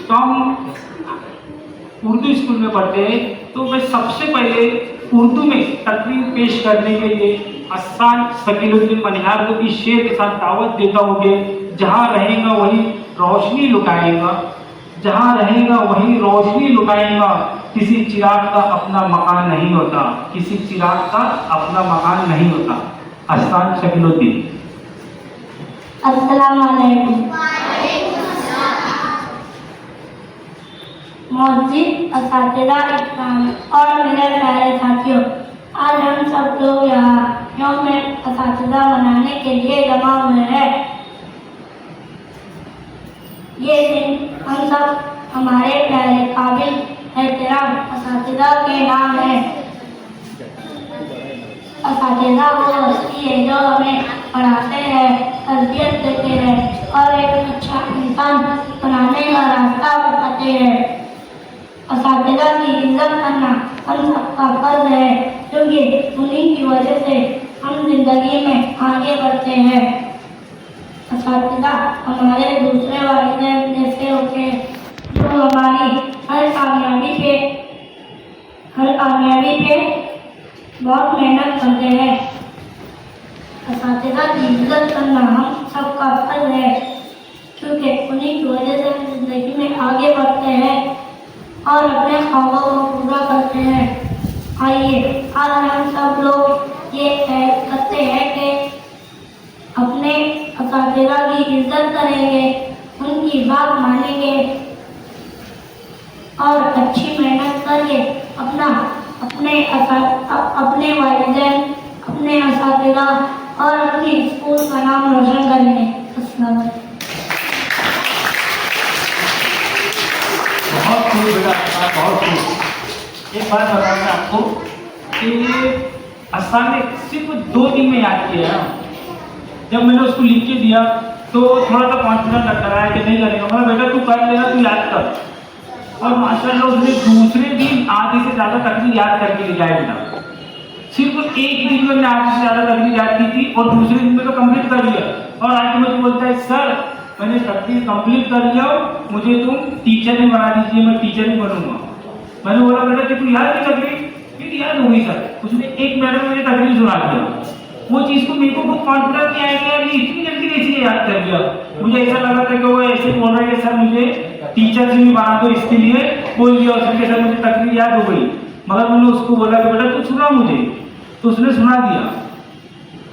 तो हम उर्दू स्कूल में पढ़ते हैं, तो मैं सबसे पहले उर्दू में तकरीर पेश करने के लिए हसन शकीलुद्दीन मनिहार को इस शेर के साथ दावत देता हूँ कि जहाँ रहेगा वही रोशनी लुटाएगा, जहाँ रहेगा वही रोशनी लुटाएगा, किसी चिराग का अपना मकान नहीं होता, किसी चिराग का अपना मकान नहीं होता। हसन शकीलुद्दीन। अस्सलाम वालेकुम। मौजूद असातिज़ा इकराम और मेरे प्यारे साथियों, आज हम सब लोग यहाँ यौम असातिज़ा मनाने के लिए जमा हुए हैं। ये दिन हम सब हमारे प्यारे काबिल एहतराम असातिज़ा के नाम है। असातिज़ा वो हस्ती है जो हमें पढ़ाते हैं, तरबियत देते हैं और एक अच्छा इंसान बनाने का रास्ता बताते हैं। असातिज़ा की इज्जत करना हम सबका फर्ज है, क्योंकि उन्हीं की वजह से हम जिंदगी में आगे बढ़ते हैं। असातिज़ा हमारे दूसरे वालिदैन जैसे होते हैं, जो हमारी हर कामयाबी पे बहुत मेहनत करते हैं। असातिज़ा की इज्जत करना हम सबका फर्ज है, क्योंकि उन्हीं की वजह से हम जिंदगी में आगे बढ़ते हैं और अपने ख्वाबों को पूरा करते हैं। आइए आज हम सब लोग ये करते हैं कि अपने असातिज़ा की इज्जत करेंगे, उनकी बात मानेंगे और अच्छी मेहनत करके अपने वालिदैन, अपने असातिज़ा और अपने स्कूल का नाम रोशन करेंगे। अस्सलाम वालेकुम। बहुत खूब बेटा, बहुत खूब। एक बात बताऊँ मैं आपको कि असामिक सिर्फ 2 दिन में याद किया है। जब मैंने उसको लिख के दिया तो थोड़ा सा कॉन्फिडेंस लगता रहा है कि नहीं करेगा, मगर बेटा तू कर लेना, तू याद कर। और माशाल्लाह उसने दूसरे दिन आधे से ज़्यादा तकरीर याद करके ले जाए बेटा। सिर्फ एक दिन में आधे से ज़्यादा तकरीर याद की थी और दूसरे दिन में तो कंप्लीट कर लिया। और आज मुझे बोलता है सर मैंने तकरीर कंप्लीट कर लिया, मुझे तुम टीचर भी बना दीजिए, मैं टीचर भी बनूंगा। मैंने बोला बेटा कि तू याद की तकरीर? फिर याद हो गई सर। उसने 1 मिनट में मुझे तकरीर सुना दिया। वो चीज़ को मेरे को बहुत कॉन्फिडेंस नहीं आया कि यार ये इतनी जल्दी कैसे याद कर लिया। मुझे ऐसा लगा था कि वो ऐसे बोल रहा है कि सर मुझे टीचर से भी बना दो, इसके लिए बोल दिया उसने कि सर मुझे तकरीर याद हो गई। मगर मैंने उसको बोला कि बेटा तू सुना मुझे, तो उसने सुना दिया।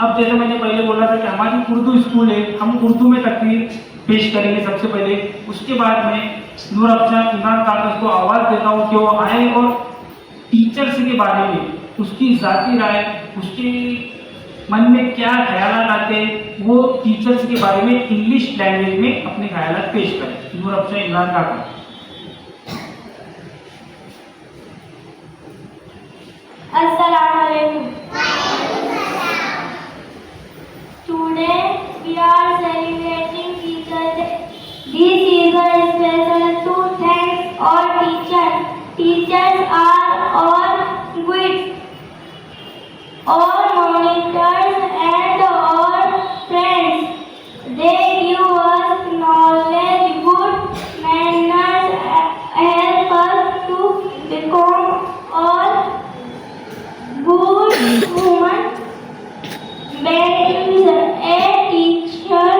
अब जैसे मैंने पहले बोला था कि हमारी उर्दू स्कूल है, हम उर्दू में तकरीर पेश करेंगे सबसे पहले। उसके बाद में नूर अफजल इमरान कागज को आवाज़ देता हूँ कि वो आए और टीचर्स के बारे में उसकी ज़ाती राय, उसके मन में क्या ख्याल आते वो टीचर्स के बारे में इंग्लिश लैंग्वेज में अपने ख्याल पेश करें। नूर अफजल इमरान कागज। अस्सलाम वालेकुम। Today we are celebrating Teachers Day. This is a special to thank all teachers. Teachers are all good, all monitors and all friends. They give us knowledge, good manners, help us to become all good human beings. A teacher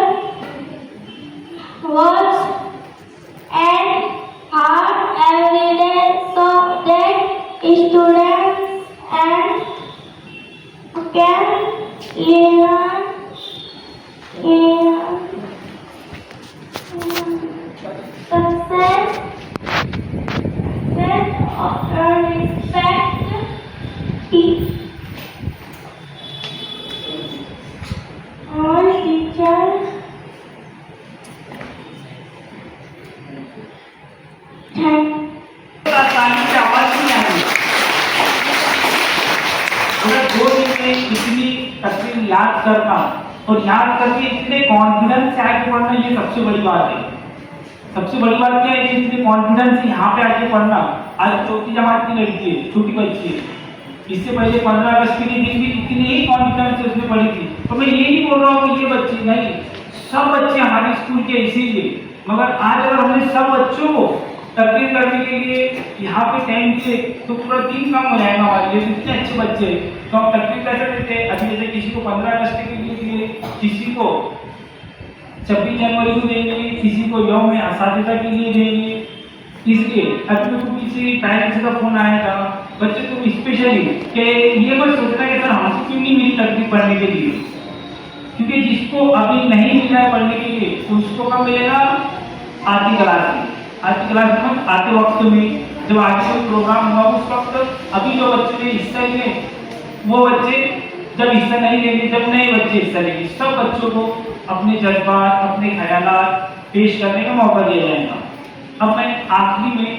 works and hard every day so that students and can learn success and respect all teachers. Thank you. अगर 2 दिन में इतनी तकरीर याद करना और याद करके इतने कॉन्फिडेंस से आगे पढ़ना, ये सबसे बड़ी बात है। सबसे बड़ी बात क्या है कि इतने कॉन्फिडेंस से यहाँ पे आगे पढ़ना। आज 4ठी जमात की लड़की है, छोटी बच्ची है, इससे पहले 15 अगस्त के दिन भी इतने ही कॉन्फिडेंस से उसने पढ़ी थी। तो मैं ये नहीं बोल रहा हूँ कि ये बच्चे नहीं, सब बच्चे हमारे स्कूल के इसीलिए। मगर आज अगर हमने सब बच्चों को तकरीर करने के लिए यहाँ पे टाइम दिए तो पूरा दिन कम हो जाएगा हमारे लिए। इतने अच्छे बच्चे तो हम तकरीर कैसे देते हैं? अभी जैसे किसी को 15 अगस्त के लिए दिए, किसी को 26 जनवरी को देंगे, किसी को यौम असातिज़ा के लिए देंगे। इसलिए अभी तो किसी पेरेंट्स का फोन आया था बच्चे को स्पेशली कि ये मत सोचना कि सर हमसे क्यों नहीं मिली तकरीर पढ़ने के लिए, क्योंकि जिसको अभी नहीं मिला है पढ़ने के लिए तो उसको कब मिलेगा? आधी क्लास में। आधी क्लास में आते वक्त में जब आगे कोई प्रोग्राम हुआ उस वक्त अभी जो बच्चे ने हिस्सा लिए वो बच्चे जब हिस्सा नहीं लेंगे, जब नए बच्चे हिस्सा लेंगे, सब बच्चों को अपने जज्बात, अपने ख्यालात पेश करने का मौका दिया जाएगा। अब मैं आखिरी में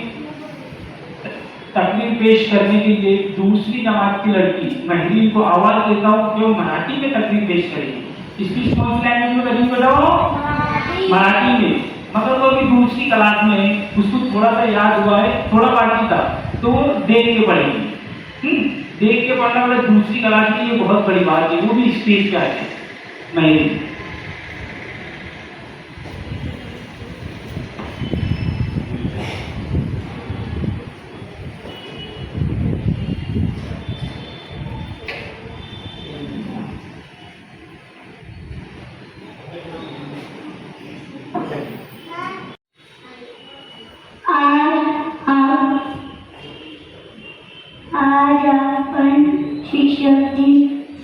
तकरीर पेश करने के लिए दूसरी जमात की लड़की महरीन को आवाज़ देता हूँ कि वो मराठी में तकरीर पेश करेगी। इसकी कौन सी लैंग्वेज में तकरीर बताओ? मराठी में। मगर वो अभी दूसरी क्लास में है, उसको थोड़ा सा याद हुआ है, थोड़ा बाकी था, तो वो देख के पढ़ेगी। देख के पढ़ना मतलब दूसरी क्लास में, ये बहुत बड़ी बात है। वो भी स्टेज पे आए महरीन।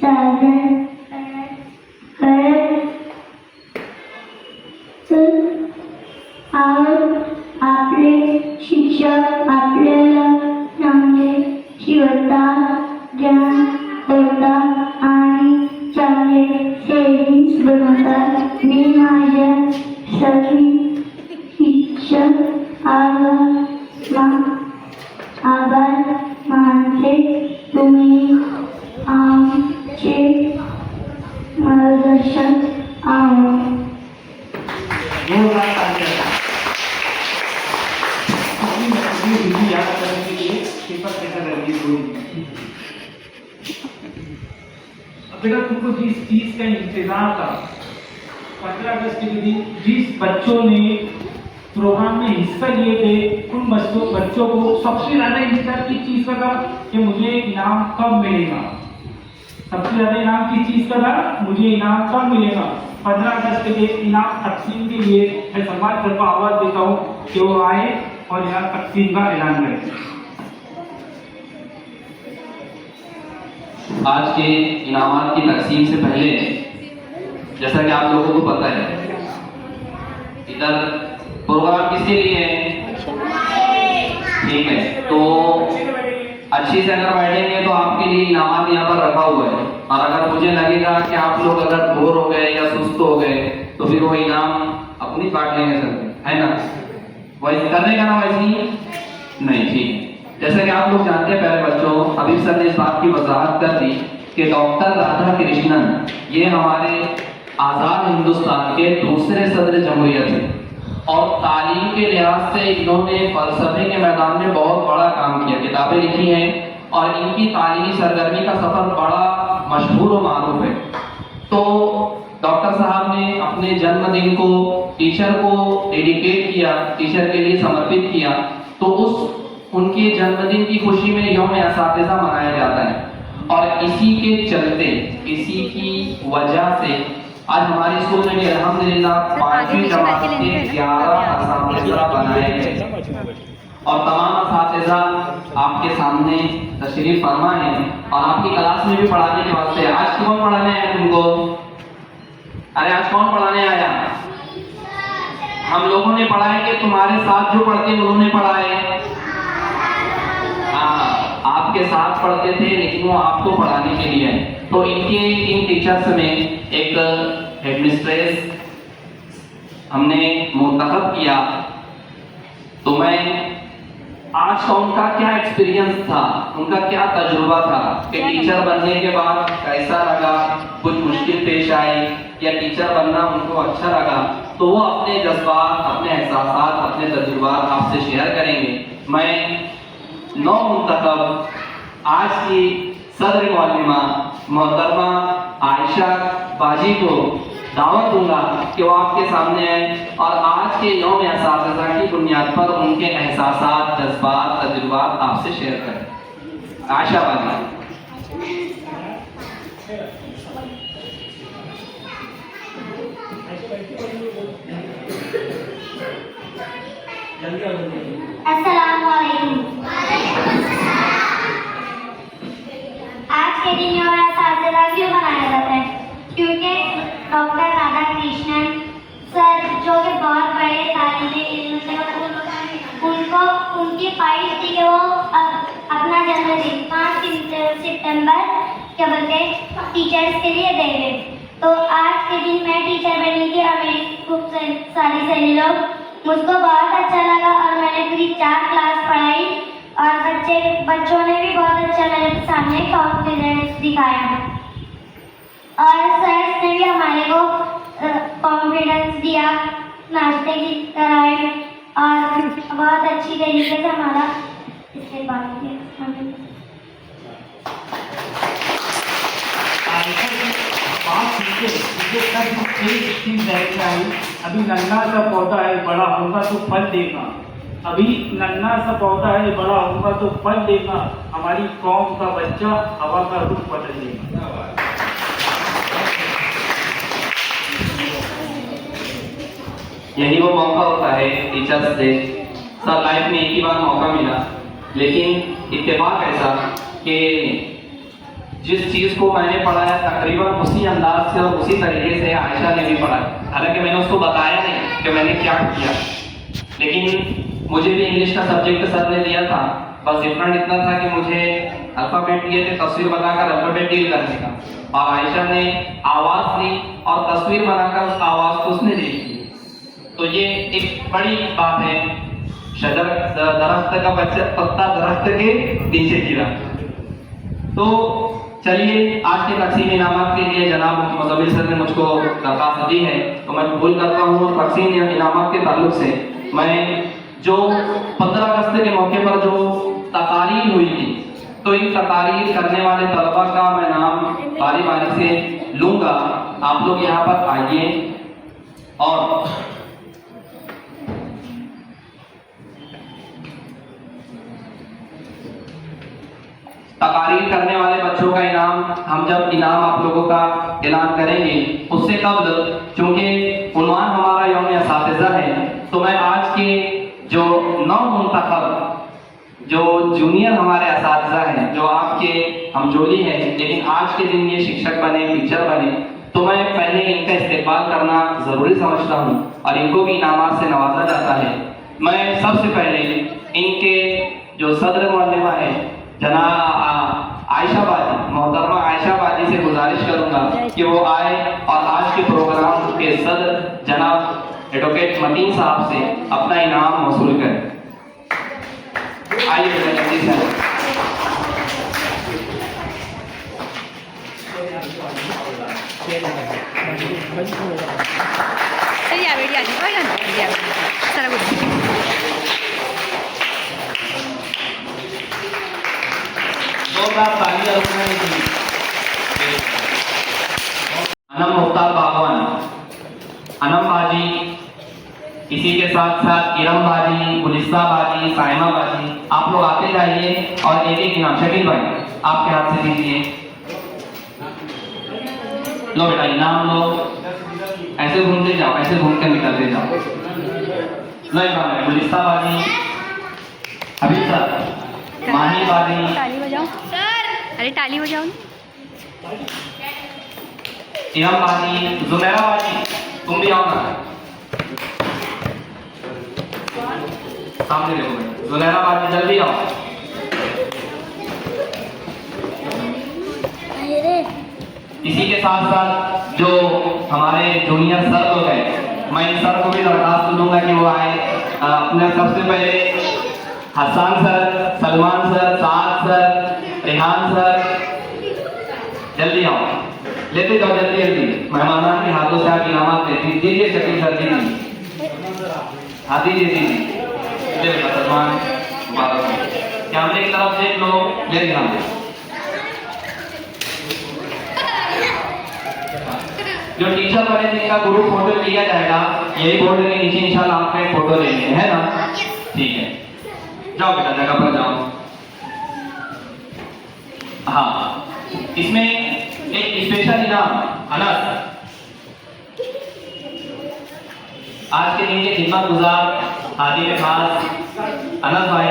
सादर करत आपले शिक्षक आपल्याला चांगले शिकवतात, ज्ञान देतात आणि चांगले सेविंग्स बनवतात. मी माझ्या सगळी शिक्षक आभार मानते. तुम्ही आमचे मार्गदर्शक आहात. याद करने के लिए पेपर कैसा रहेगी कोई बेटा तुमको जिस चीज का इंतजार था 15 अगस्त के दिन जिस बच्चों ने प्रोग्राम में हिस्सा लिए थे उन बच्चों को सबसे ज्यादा इंतजार की चीज का था कि मुझे इनाम कब मिलेगा. सबसे ज्यादा इनाम की चीज का था मुझे इनाम कब मिलेगा. 15 अगस्त के इनाम तकसीम के लिए मैं समाज सर को आवाज देता हूँ कि वो आए और यहाँ तकसीम का ऐलान करें. आज के इनामात की तकसीम से पहले जैसा कि आप लोगों को पता है इधर प्रोग्राम किसके लिए है? ठीक है, तो अच्छी से अगर बैठेंगे तो आपके लिए इनामात यहाँ पर रखा हुआ है. और अगर मुझे लगेगा कि आप लोग अगर बोर हो गए या सुस्त हो गए तो फिर वो इनाम अपनी बांट लेंगे सर, है ना? वैसे करने का ना वैसे नहीं. ठीक है, जैसे कि आप लोग जानते हैं प्यारे बच्चों, हबीब सर ने इस बात की वजाहत कर दी कि डॉक्टर राधा कृष्णन ये हमारे आज़ाद हिंदुस्तान के दूसरे सदर जमहूरियत थे और तालीम के लिहाज से इन्होंने फलसफे के मैदान में बहुत बड़ा काम किया, किताबें लिखी हैं और इनकी तालीमी सरगर्मी का सफ़र बड़ा मशहूर और मारूफ है. तो डॉक्टर साहब ने अपने जन्मदिन को टीचर को डेडिकेट किया, टीचर के लिए समर्पित किया. तो उनके जन्मदिन की खुशी में यौम असातिज़ा मनाया जाता है और इसी के चलते, इसी की वजह से आज हमारे स्कूल में भी अल्हम्दुलिल्लाह 5वीं जमात के 11 असातिज़ा बनाए गए और तमाम असातिज़ा आपके सामने तशरीफ फरमा है और आपकी क्लास में भी पढ़ाने के वास्ते. आज कौन पढ़ाने आया तुमको? अरे आज कौन पढ़ाने आया? हम लोगों ने पढ़ाए कि तुम्हारे साथ जो पढ़ते उन्होंने पढ़ाए? हाँ, आपके साथ पढ़ते थे लेकिन वो आपको पढ़ाने के लिए. तो इन टीचर्स में एक हेडमिस्ट्रेस हमने मुंतखब किया. तो मैं आज का उनका क्या एक्सपीरियंस था, उनका क्या तजुर्बा था कि टीचर बनने के बाद कैसा लगा, कुछ मुश्किल पेश आई या टीचर बनना उनको अच्छा लगा, तो वो अपने जज्बात, अपने एहसासात, अपने तजुर्बात आपसे शेयर करेंगे. मैं 9 मुंतखब आज की सदर मुअल्लिमा मोहतरमा आयशा बाजी को दावत दूंगा कि वो आपके सामने आए और आज के यौम असातिज़ा की बुनियाद पर उनके एहसासात, जज्बात, तजुर्बात आपसे शेयर करें. आयशा बाजी. अस्सलामुअलैकुम. आज के दिन यौम असातिज़ा क्यों मनाया जाता है? क्योंकि डॉक्टर राधा कृष्णन सर जो कि बहुत बड़े तालिबे इल्म थे, उनको उनकी ख्वाहिश थी कि वो अपना जन्मदिन 5 सितंबर क्या बोलते टीचर्स के लिए दे दें. तो आज के दिन मैं टीचर बनी थी और मेरी खूब सारी सहेली लोग, मुझको बहुत अच्छा लगा और मैंने पूरी 4 क्लास पढ़ाई और बच्चों ने भी बहुत अच्छा मेरे सामने कॉन्फिडेंस दिखाया और सर ने भी हमारे को कॉन्फिडेंस दिया, नाश्ते की कराए और बहुत अच्छी तरीके से हमारा इससे बात किया. अभी नन्हा सा पौधा है, बड़ा होगा तो फल देगा. अभी नन्हा सा पौधा है, बड़ा होगा तो फल देगा. हमारी कौम का बच्चा हवा का रुख बदल देगा. यही वो मौका होता है टीचर्स डे. सर लाइफ में एक ही बार मौका मिला, लेकिन इत्तेफाक ऐसा कि जिस चीज़ को मैंने पढ़ा है तकरीबन उसी अंदाज से और उसी तरीके से आयशा ने भी पढ़ा है। हालांकि मैंने उसको बताया नहीं कि मैंने क्या किया, लेकिन मुझे भी इंग्लिश का सब्जेक्ट सर ने दिया था। बस डिफरेंट इतना था कि मुझे अल्फ़ाबेट दिए थे, तस्वीर बनाकर अल्फ़ाबेट डील करने का, और आयशा ने आवाज़ दी और तस्वीर बनाकर उस आवाज़ को उसने देखी। तो ये एक बड़ी बात है, शजर दरख्त का बच्चा पत्ता दरख्त के नीचे गिरा। तो चलिए, आज के तकसीम इनामात के लिए जनाब मुज़म्मिल सर ने मुझको दरख्वास्त दी है, तो मैं कबूल करता हूँ। तकसीम इनामात के ताल्लुक से मैं जो 15 अगस्त के मौके पर जो तकारीर हुई थी, तो इन तकारीर करने वाले तलबा का मैं नाम बारी बारी से लूँगा। आप लोग यहाँ पर आइए और तकारीर करने वाले बच्चों का इनाम हम जब इनाम आप लोगों का ऐलान करेंगे उससे कबल, चूंकि उन्वान हमारा यौम असातिज़ा है, तो मैं आज के जो नौमुंतखब जो जूनियर हमारे असातिज़ा हैं, जो आपके हमजोली हैं, लेकिन आज के दिन ये शिक्षक बने, टीचर बने, तो मैं पहले इनका इस्तेमाल करना ज़रूरी समझता हूँ और इनको भी इनामात से नवाजा जाता है। मैं सबसे पहले इनके जो सदर मुअल्लिमा है जनाब आयशा बाजी, मोहतरमा आयशा बाजी से गुजारिश करूंगा कि वो आए और आज के प्रोग्राम के सदर जनाब एडवोकेट मतीन साहब से अपना इनाम मौसूल करें। आइए जल्दी से। अनम मुख्तार बागवान, अनम बाजी, इसी के साथ साथ इरम बाजी, गुलिस्ता बाजी, साइमा बाजी, आप लोग आते जाइए और एक एक इनाम। शकील भाई आपके हाथ से दीजिए, लो बेटा इनाम लो, ऐसे घूमते जाओ, ऐसे घूम कर निकलते जाओ। लो इनाम, गुलिस्ता बाजी, हबीब सर, माही बाजी, ताली बजाओ सर, अरे ताली बजाओ। इरम बाजी, जुमेरा बाजी, तुम भी आओ ना, सामने देखो। जुमेरा बाजी जल्दी आओ। इसी के साथ साथ जो हमारे जूनियर सर लोग हैं, मैं इन सर को भी दरखास्त दूंगा कि वो आए। अपने सबसे पहले हसन सर, सलमान सर, साद सर, रेहान सर, जल्दी आओ, लेते जाओ जल्दी जल्दी। मेहमानान के हाथों से आप इनामात देती दीजिए। शकील सर दीजिए, हाँ दीजिए दीजिए। सलमान मुबारक, कैमरे की तरफ देख लो, ले ध्यान दे। जो टीचर बने जिनका ग्रुप फोटो लिया जाएगा, यही बोर्ड के नीचे इंशाल्लाह आपका एक फोटो लेंगे, है ना? ठीक है, जाओ बेटा जगह पर जाओ। हाँ, इसमें एक स्पेशल इनाम अनस, आज के दिन के खिदमत गुजार हादी के पास अनस भाई,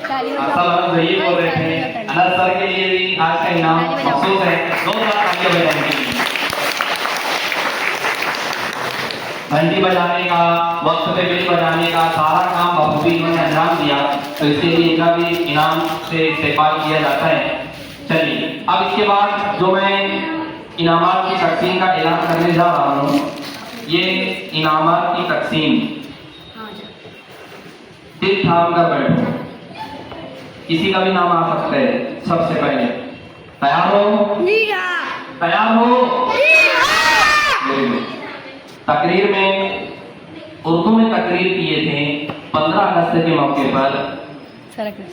सब अनस भाई बोल रहे थे, अनस सर के लिए भी आज का इनाम मखसूस है। 2 बार आगे बढ़ाएंगे। घंटी बजाने का, वक्त पे बिल बजाने का सारा काम बखूबी इन्होंने अंजाम दिया, तो इसके लिए इनका भी इनाम से इस्तेमाल किया जाता है। चलिए, अब इसके बाद जो मैं इनामात की तकसीम का ऐलान करने जा रहा हूँ, ये इनामात की तकसीम दिल थाम कर बैठो, किसी का भी नाम आ सकता है। सबसे पहले तैयार हो? तैयार हो? Very good. तकरीर में उर्दू में तकरीर किए थे 15 अगस्त के मौके पर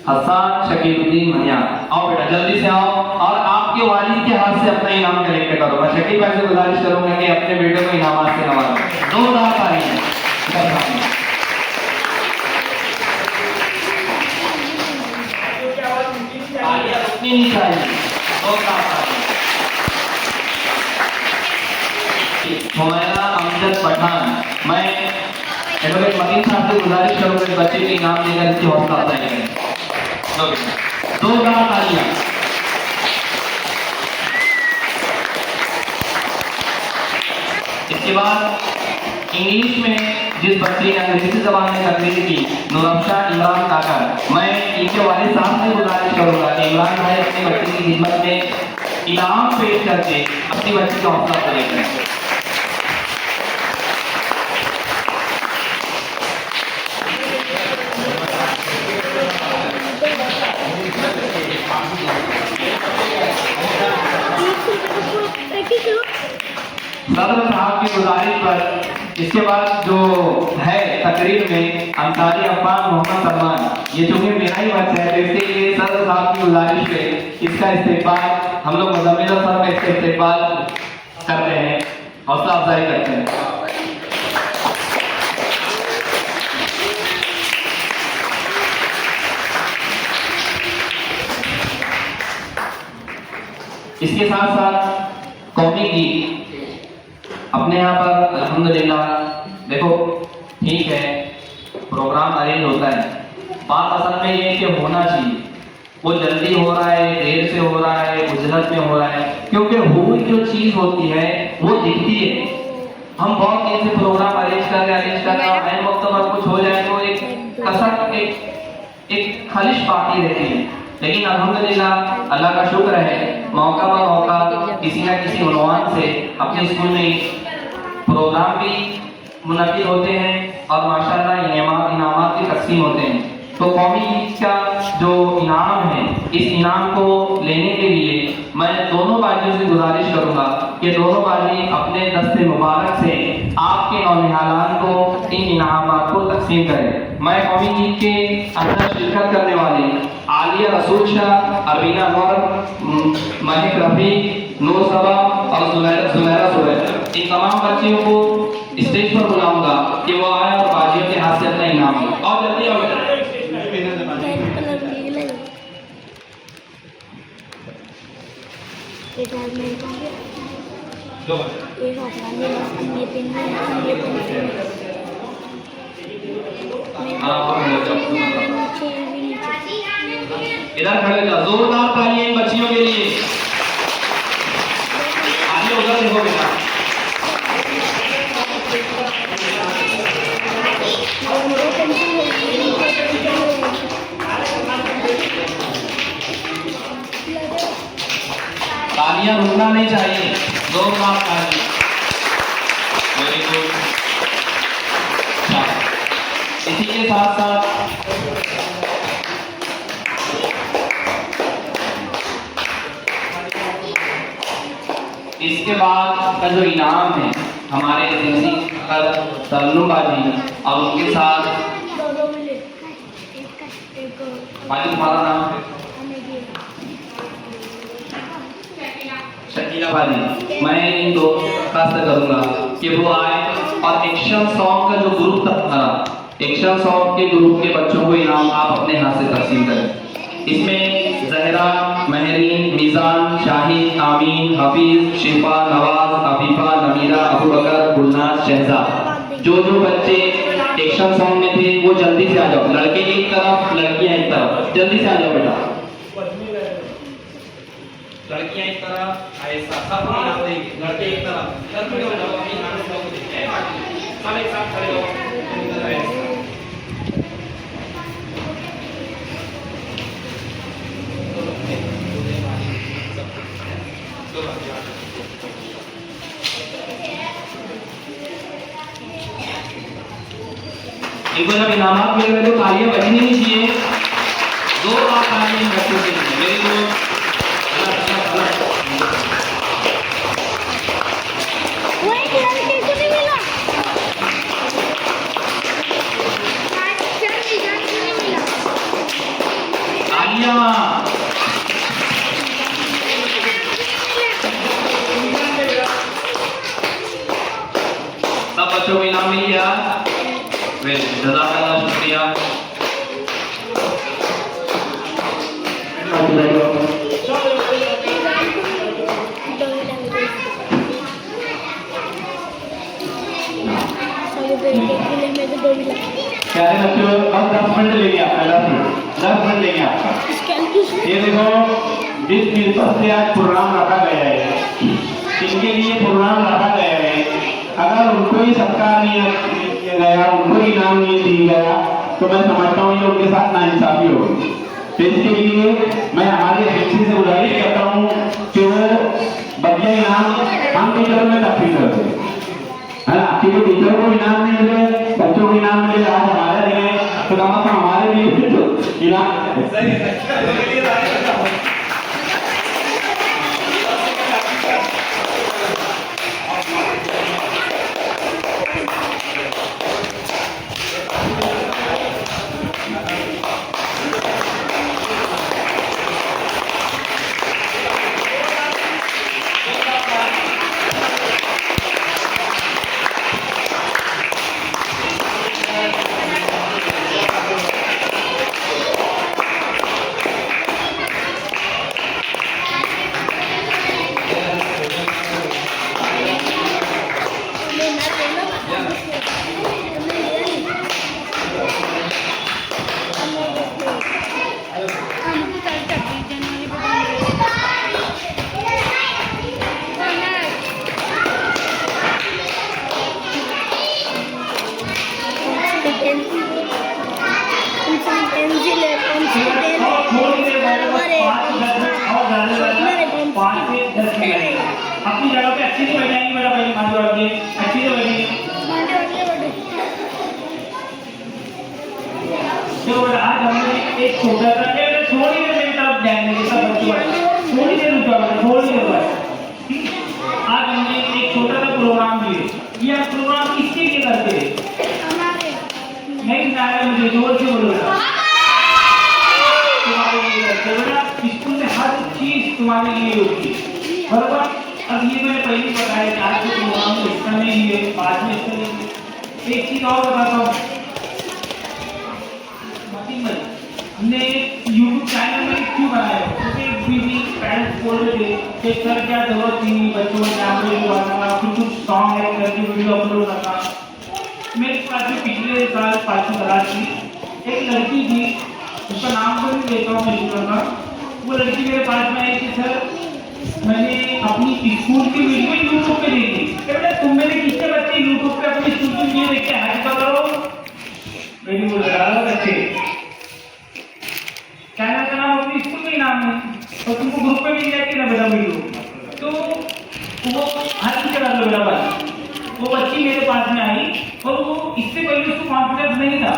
हसन शकीलुद्दीन मनियार। आओ बेटा जल्दी से आओ और आपके वालिद के हाथ से अपना इनाम कलेक्ट करो। मैं शकील भाई से गुजारिश करूंगा कि अपने बेटे को इनामात से नवाजें। 2 तालियां उतनी नहीं चाहिए, 2 तालियां। हुमैरा अमजद पठान, मैं एडवोकेट मतीन साहब से गुजारिश करूंगा कि बच्चे के इनाम देकर इसकी हौसला अफजाई करें। 2 तालियां। इसके बाद इंग्लिश में जिस बच्चे ने अंग्रेजी जबान में तकरीर की, नूरफ्शा इमरान काकर, मैं इनके वालिद साहब से गुजारिश करूंगा कि इमरान भाई अपनी बच्ची की खिदमत में इनाम पेश करके अपनी बच्ची का हौसला अफजाई करें। सदर साहब की गुजारिश पर इसके बाद जो है तकरीर में अंसारी अफान मोहम्मद सलमान, ये चूंकि मेरा ही बच्चा है तो इसके लिए सदर साहब की गुजारिश पे इसका इस्तेमाल हम लोग मुजम्मिल सर में इसका इस्तेमाल करते हैं, हौसला अफजाई करते हैं। इसके साथ साथ कौमी गीत अपने यहाँ पर अल्हम्दुलिल्लाह, देखो ठीक है प्रोग्राम अरेंज होता है, बात असल में ये है कि होना चाहिए, वो जल्दी हो रहा है, देर से हो रहा है, उजलत में हो रहा है, क्योंकि हुई जो चीज़ होती है वो दिखती है। हम बहुत दिन से प्रोग्राम अरेंज कर रहे हैं, वक्त पर कुछ हो जाए तो एक कसर एक खलिश बाकी रहती है, लेकिन अल्हम्दुलिल्लाह अल्लाह का शुक्र है मौका पर मौका किसी न किसी उन्वान से अपने स्कूल में प्रोग्राम भी मुनक्किद होते हैं और माशाअल्लाह इनामात भी तकसीम होते हैं। तो कौमी गीत का जो इनाम है, इस इनाम को लेने के लिए मैं दोनों बाजियों से गुजारिश करूंगा कि दोनों बाजी अपने दस्ते मुबारक से आपके नौनिहालान को इन इनामात को तकसीम करें। मैं कौमी गीत के अंदर शिरकत करने वाले आलिया रसूल शाह, अरबीना नौर, महक रफ़ी, नूर सबा और जुमैरा सुरैया, इन तमाम बच्चियों को स्टेज पर बुलाऊंगा कि वो आए और बाजियों के हाथ से अपना इनाम लें। और जल्दी आओ। इधर खड़े हो, जोरदार तालियां इन बच्चियों के लिए। आगे उधर देखो बेटा। तालियां रुकना नहीं चाहिए, जोरदार तालियां। Very good. इसी के साथ साथ इसके बाद का जो इनाम है हमारे तरन्नुमबाजी और उनके साथ तुम्हारा नाम है शकीला बाजी, मैं इन दो खास करूंगा कि वो आए और एक्शन सॉन्ग का जो ग्रुप था, एक्शन सॉन्ग के ग्रुप के बच्चों को इनाम आप अपने हाथ से तकसीम करें। इसमें जहरा, महरीन, मीज़ान, शाहिद, आमीन, हफीज, शिफा, नवाज, अफीफा, नमीरा, अबू बकर, गुलनाज, शहजाद, जो बच्चे एक्शन सॉन्ग में थे वो जल्दी से आ जाओ। लड़के एक तरफ, लड़कियां एक तरफ, जल्दी से आ जाओ बेटा। लड़कियां एक तरफ, ऐसा सब इनाम देंगे। लड़के एक तरफ, जल्दी हो जाओ, अपनी नाम से लोग देखें, सब एक साथ खड़े हो। इनको जब इनामात मिल रहे तो तालियां बजनी नहीं चाहिए, जोरदार तालियां बच्चों के लिए। मेरे को सब बच्चों को इनाम मिल गया। जज़ाकल्लाह, शुक्रिया। प्यारे बच्चों, अब 10 मिनट लेंगे आपका, 10 मिनट लेंगे आपका। ये देखो जिस दिन से आज प्रोग्राम रखा गया है, इनके लिए प्रोग्राम रखा गया है, अगर उनको ही सत्कार नहीं किया गया, उनको इनाम नहीं दिया गया, तो मैं समझता हूँ ये उनके साथ नाइंसाफी होगी। तो इसके लिए मैं हमारी एजेंसी से गुजारिश करता हूँ कि वो बदले इनाम हम टीचरों में तकलीफ करते हैं, है ना, क्योंकि टीचरों को इनाम नहीं मिले, बच्चों को इनाम मिले, आज हमारे दिन है, तो कम से कम हमारे लिए इनाम अपनी जगह पे अच्छी से बैठाएंगे मेरा भाई, मान लो आगे अच्छी से बैठेंगे। तो आज हमने एक छोटा सा थोड़ी देर मेरी तरफ ध्यान देंगे सब बच्चों, थोड़ी देर रुका, थोड़ी देर बाद आज हमने एक छोटा सा प्रोग्राम किया। ये प्रोग्राम किसके लिए करते हैं? नहीं जाने मुझे जोर से बोलो, तुम्हारे लिए करते बेटा। स्कूल में हर चीज तुम्हारे लिए होती है, बराबर। अब ये मैंने पहले बताया कि आज के प्रोग्राम में हिस्सा नहीं लिए, बाद में हिस्सा नहीं। एक चीज और बताता हूँ, हमने यूट्यूब चैनल में क्यों बनाया? क्योंकि बीवी पेरेंट्स बोल रहे थे कि सर क्या जरूरत थी बच्चों में कैमरे लगाना, कुछ सॉन्ग है करके वीडियो अपलोड करना। मेरे पास में पिछले साल 5वीं क्लास की एक लड़की थी, उसका नाम तो नहीं लेता हूँ मैं स्कूल का। वो लड़की मेरे पास में आई कि सर मैंने अपनी स्कूल की वीडियो यूट्यूब पे देखी। बेटा तुम मेरे कितने बच्चे यूट्यूब पे अपनी स्कूल की वीडियो देख के हाइप करो? मेरी बोल रहा बच्चे चैनल का नाम अपनी स्कूल का ही नाम है, और तुमको ग्रुप पे मिल जाएगी ना बेटा वीडियो, तो वो हर चीज कर लो बेटा। बस वो बच्ची मेरे पास में आई और वो इससे पहले उसको कॉन्फिडेंस नहीं था,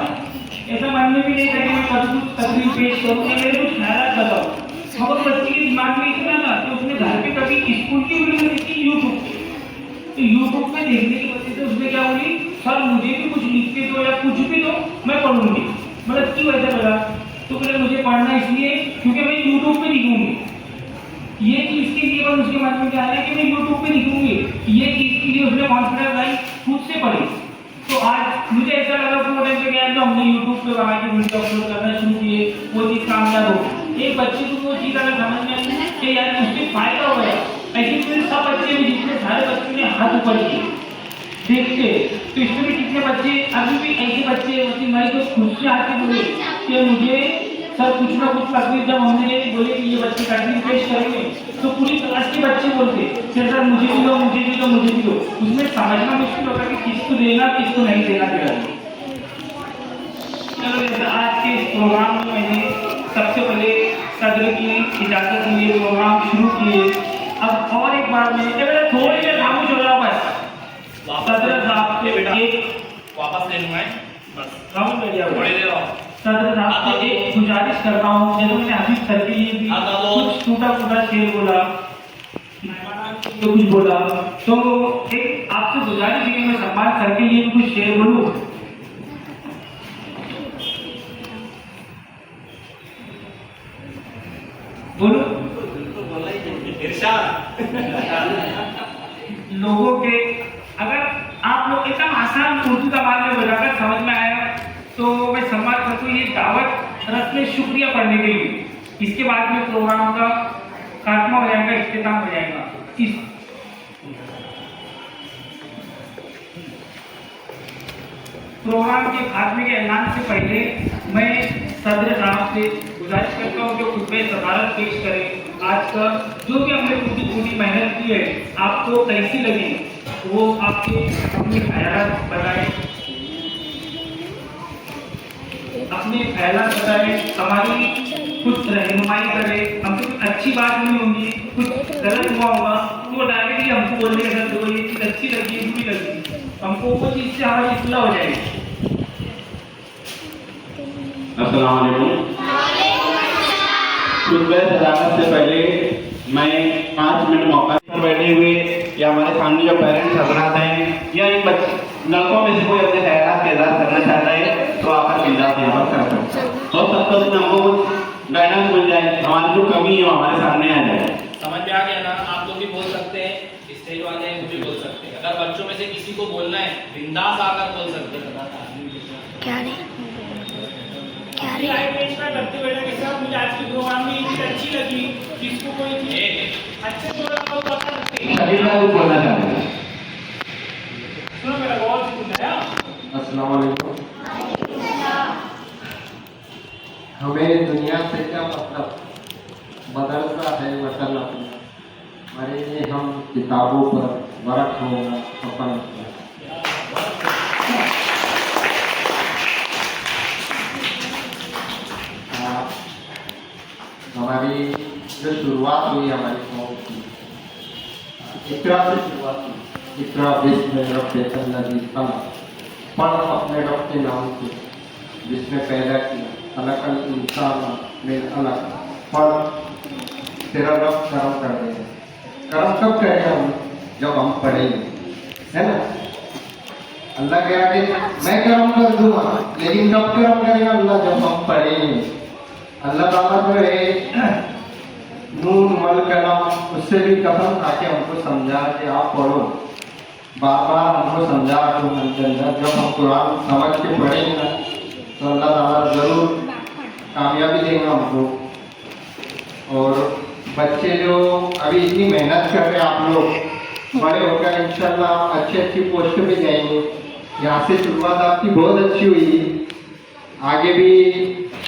ऐसा मन में भी नहीं था कि मैं कभी कुछ तकलीफ पेश करूँ या मेरे कुछ नाराज बताऊँ। मगर बच्ची के दिमाग में इतना था कि उसने घर पे कभी स्कूल की वीडियो देखी यूट्यूब पे, तो यूट्यूब पे देखने की वजह से उसने क्या बोली, सर मुझे भी कुछ लिख के दो या कुछ भी दो, मैं पढ़ूंगी। मतलब की वजह लगा तो बोले मुझे पढ़ना इसलिए क्योंकि मैं यूट्यूब पे लिखूंगी। ये चीज के लिए बस उसके मन में क्या आया कि मैं यूट्यूब पे लिखूंगी, ये चीज के लिए उसने कॉन्फिडेंस लाई, खुद से पढ़ी। तो आज मुझे ऐसा लगा कि वो टाइम पे गया तो हमने यूट्यूब पे बना के वीडियो अपलोड करना शुरू किए, वो चीज कामयाब हो। एक बच्चे को वो चीज अगर समझ में आई कि यार उससे फायदा हो गया, ऐसे फिर सब बच्चे भी जितने सारे बच्चों ने हाथ ऊपर किए देखते, तो इसमें भी कितने बच्चे अभी भी ऐसे बच्चे होते मैं तो खुद से आके बोले कि मुझे सर कुछ ना कुछ तकलीफ। जब हमने बोले कि ये बच्चे तकलीफ पेश करेंगे तो पूरी क्लास के बच्चे बोलते सर मुझे भी दो, मुझे भी दो, मुझे भी दो। उसमें समझना मुश्किल होता कि किसको देना किसको नहीं देना चाहिए। चलो आज के इस प्रोग्राम में मैंने सबसे पहले सदर की इजाजत के लिए प्रोग्राम शुरू किए। अब और एक बार मैं थोड़ी देर खामोश हो रहा, बस सदर साहब से बेटा एक वापस ले लूंगा, बस खामोश हो गया थोड़ी देर। सदर साहब से एक गुजारिश करता हूँ, जैसे मैंने हबीब सर के लिए भी कुछ टूटा फूटा शेर बोला, तो कुछ बोला, तो एक आपसे गुजारिश है कि मैं सम्मान सर के लिए कुछ शेर बोलूँ। बोलो लोगों के अगर आप लोग एकदम आसान उर्दू जबान में बताकर समझ में आया तो मैं सम्मान करता हूँ ये दावत रस में शुक्रिया पढ़ने के लिए। इसके बाद में प्रोग्राम का खात्मा हो जाएगा, इख्तिताम हो जाएगा। इस प्रोग्राम के खात्मे के ऐलान से पहले मैं सदर साहब से गुजारिश करता हूँ कि खुतबे सदारत पेश करें। आज का जो भी हमने टूटी फूटी मेहनत की है आपको कैसी लगी, वो आपके अपने ख्यालात बताएं, अपने ख्यालात बताएं, हमारी कुछ रहनुमाई करें। हमसे कुछ अच्छी बात नहीं होगी, कुछ गलत हुआ होगा तो वो डायरेक्टली हमको बोलने का सर ये चीज़ अच्छी लगी बुरी लगी, हमको वो चीज़ से हमारी इस्लाह हो जाएगी। अस्सलाम वालेकुम। खुतबे सदाकत से पहले मैं 5 मिनट मौका पर बैठे हुए या हमारे सामने जो पेरेंट्स हजरात हैं या इन लड़कों में से कोई अपने ख्यालात का इज़हार करना चाहता है तो आकर बिंदास यहाँ पर कर सकते हैं। हो सकता है उसमें हमको गाइडेंस मिल जाए, हमारी जो कमी है वो हमारे सामने आ जाए। समझ में आ गया ना? आप लोग भी बोल सकते हैं, स्टेज वाले हैं भी बोल सकते हैं। अगर बच्चों में से किसी को बोलना है बिंदास आकर बोल सकते हैं। करते बेटा के साथ मुझे आज की प्रोग्राम में ये चीज़ अच्छी लगी, जिसको कोई चीज़ अच्छे से बता सकते हैं। अभी मैं कुछ बोलना चाहता हूँ। सुनो मेरा गौर से सुनना है। अस्सलाम वालेकुम। हमें दुनिया से क्या मतलब, बदलता है वतन अपना, हमारे लिए हम किताबों पर वर्क होगा अपन। हमारी जो शुरुआत हुई हमारी कौम की इकरा से शुरुआत हुई। इकरा बिस्मिल्लाह रब्बिकल्लज़ी खलक़, पढ़ अपने रब के नाम से जिसने पैदा किया। खलक़ल इंसान मिन अलक़, पढ़ तेरा रब करम कर देगा। करम कब करेगा हम? जब हम पढ़ेंगे, है ना। अल्लाह कह रहा कि मैं करम कर दूंगा, लेकिन कब करम करेगा अल्लाह? जब हम पढ़ेंगे। अल्लाह ताला जो है नून वल कलम, उससे भी कसम खा के हमको समझा कि आप पढ़ो, बार बार हमको समझा तो जब हम कुरान समझ के पढ़ेंगे ना तो अल्लाह ताला ज़रूर कामयाबी देगा हमको। और बच्चे जो अभी इतनी मेहनत कर रहे हैं, आप लोग बड़े होकर इंशाल्लाह अच्छी पोस्ट पे जाएंगे। यहाँ से शुरुआत आपकी बहुत अच्छी हुई, आगे भी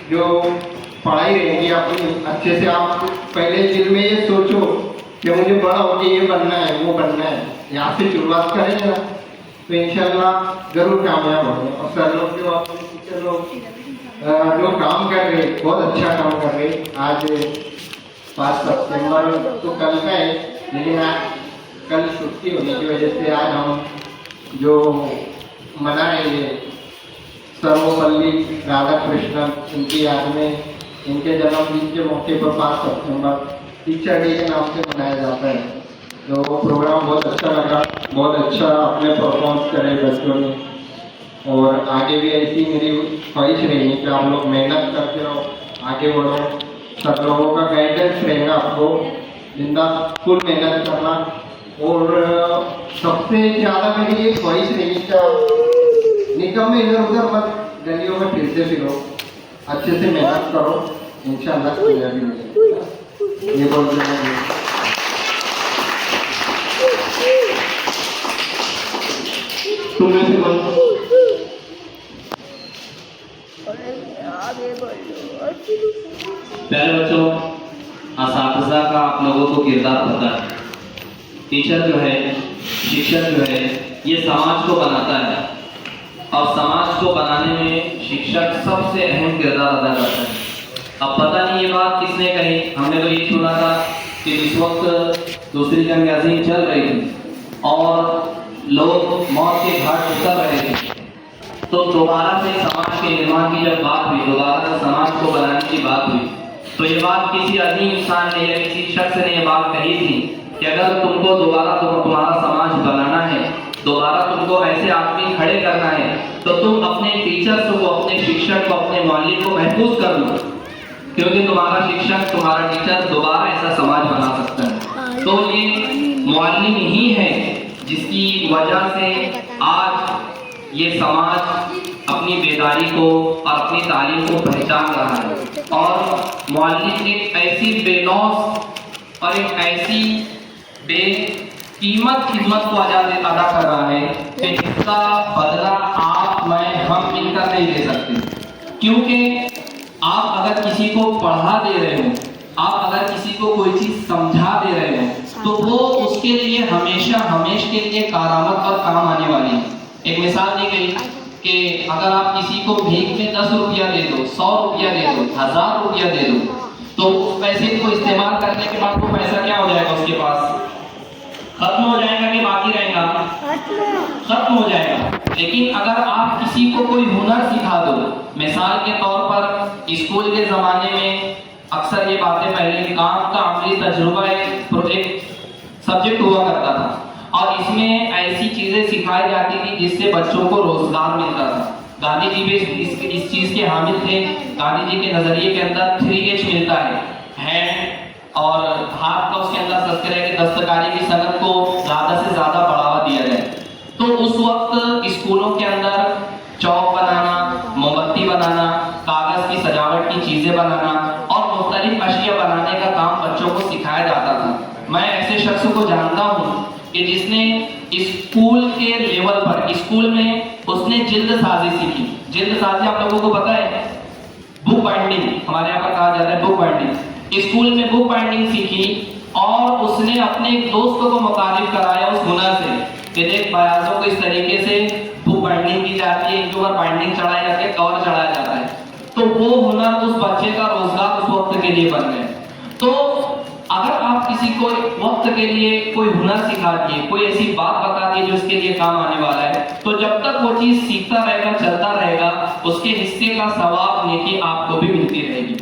जो पढ़ाई रहेगी अपनी अच्छे से। आप पहले दिल में ये सोचो कि मुझे बड़ा होकर ये बनना है वो बनना है, यहाँ से शुरुआत करेंगे ना तो इंशाल्लाह जरूर कामयाब होंगे। और सर लोग जो अपने टीचर लोग जो काम कर रहे बहुत अच्छा काम कर रहे। आज 5 सितंबर तो कल का है, लेकिन आज कल छुट्टी होने की वजह से आज हम जो मनाएंगे सर्वपल्ली राधाकृष्णन, इनकी याद में इनके जन्मदिन के मौके पर 5 सितंबर टीचर डे के नाम से मनाया जाता है। तो वो प्रोग्राम बहुत अच्छा लगा, बहुत अच्छा आपने परफॉर्मेंस करे बच्चों ने। और आगे भी ऐसी मेरी ख्वाहिश रहेगी कि आप लोग मेहनत करते रहो, आगे बढ़ो। सब लोगों का गाइडेंस रहेगा आपको, जिंदा फुल मेहनत करना। और सबसे ज़्यादा मेरी ये ख्वाहिश रहेगी कि निकम में इधर उधर मत गलियों में फिरते फिरो, अच्छे से मेहनत करो, इंशाल्लाह कामयाबी मिलेगी। ये बोल रहे हैं। तुम्हें से बोल पहले बच्चों, असातिज़ा का आप लोगों को किरदार पता है। टीचर जो है, शिक्षक जो है, ये समाज को बनाता है और समाज को बनाने में शिक्षक सबसे अहम किरदार अदा करता है। अब पता नहीं ये बात किसने कही, हमने तो ये सुना था कि जिस वक्त दूसरी जंग अज़ीम चल रही थी और लोग मौत के घाट उतर रहे थे, तो दोबारा से समाज के निर्माण की जब बात हुई, दोबारा से समाज को बनाने की बात हुई, तो ये बात किसी अजीम इंसान ने या किसी शख्स ने ये बात कही थी कि अगर तुमको दोबारा तुम्हारा समाज बनाना है, दोबारा तुमको ऐसे आदमी खड़े करना है, तो तुम अपने टीचर्स को, अपने शिक्षक को, अपने मौलिक को महफूज कर लो, क्योंकि तुम्हारा शिक्षक, तुम्हारा टीचर दोबारा ऐसा समाज बना सकता है। तो ये मौलिम ही है जिसकी वजह से आज ये समाज अपनी बेदारी को और अपनी तालीम को पहचान रहा है। और मौलिम एक ऐसी बेलौस और एक ऐसी बेकीमत खिदमत को अदा कर रहा है कि जिसका बदला आप, मैं, हम मिलकर नहीं दे सकते। क्योंकि आप अगर किसी को पढ़ा दे रहे हो आप अगर किसी को कोई चीज समझा दे रहे हो तो वो उसके लिए हमेशा के लिए कारामत और काम आने वाली है। एक मिसाल दी गई कि अगर आप किसी को भीख में 10 रुपया दे दो, 100 रुपया दे दो, 1000 रुपया दे दो, तो उस पैसे को इस्तेमाल करने के बाद वो पैसा क्या हो जाएगा उसके पास? खत्म हो जाएगा कि बाकी रहेगा? खत्म हो जाएगा। लेकिन अगर आप किसी को कोई हुनर सिखा दो, मिसाल के तौर पर स्कूल के ज़माने में अक्सर ये बातें पहले काम का अमली तजुर्बा एक सब्जेक्ट हुआ करता था और इसमें ऐसी चीज़ें सिखाई जाती थी जिससे बच्चों को रोजगार मिलता था। गांधी जी भी इस चीज़ के हामिल थे। गांधी जी के नज़रिए के अंदर 3H मिलता है, हैंड और हाथ का, उसके अंदर तस्करे के दस्तकारी की सनत को ज़्यादा से ज़्यादा बढ़ावा दिया जाए। तो उस वक्त स्कूलों के अंदर चौक बनाना, मोमबत्ती बनाना, कागज़ की सजावट की चीज़ें बनाना और मुख्तलिफ अशिया बनाने का काम बच्चों को सिखाया जाता था। मैं ऐसे शख्स को जानता हूँ कि जिसने स्कूल के लेवल पर, स्कूल में उसने जिल्द साजी सीखी। जिल्द साजी आप लोगों को पता है? बुक बाइंडिंग, हमारे यहाँ पर कहा जाता है बुक बाइंडिंग। स्कूल में बुक बाइंडिंग सीखी और उसने अपने एक दोस्त को मुतारिफ कराया उस हुनर से कि देख बयाजों को इस तरीके से बुक बाइंडिंग की जाती है, इनके ऊपर बाइंडिंग चढ़ाई जाती है, कवर चढ़ाया जाता है। तो वो हुनर उस बच्चे का रोजगार उस वक्त के लिए बन गए। तो अगर आप किसी को वक्त के लिए कोई हुनर सिखा दिए, कोई ऐसी बात बता दी जो उसके लिए काम आने वाला है, तो जब तक वो चीज सीखता रहेगा, चलता रहेगा, उसके हिस्से का सवाब नेकी आपको भी मिलती रहेगी।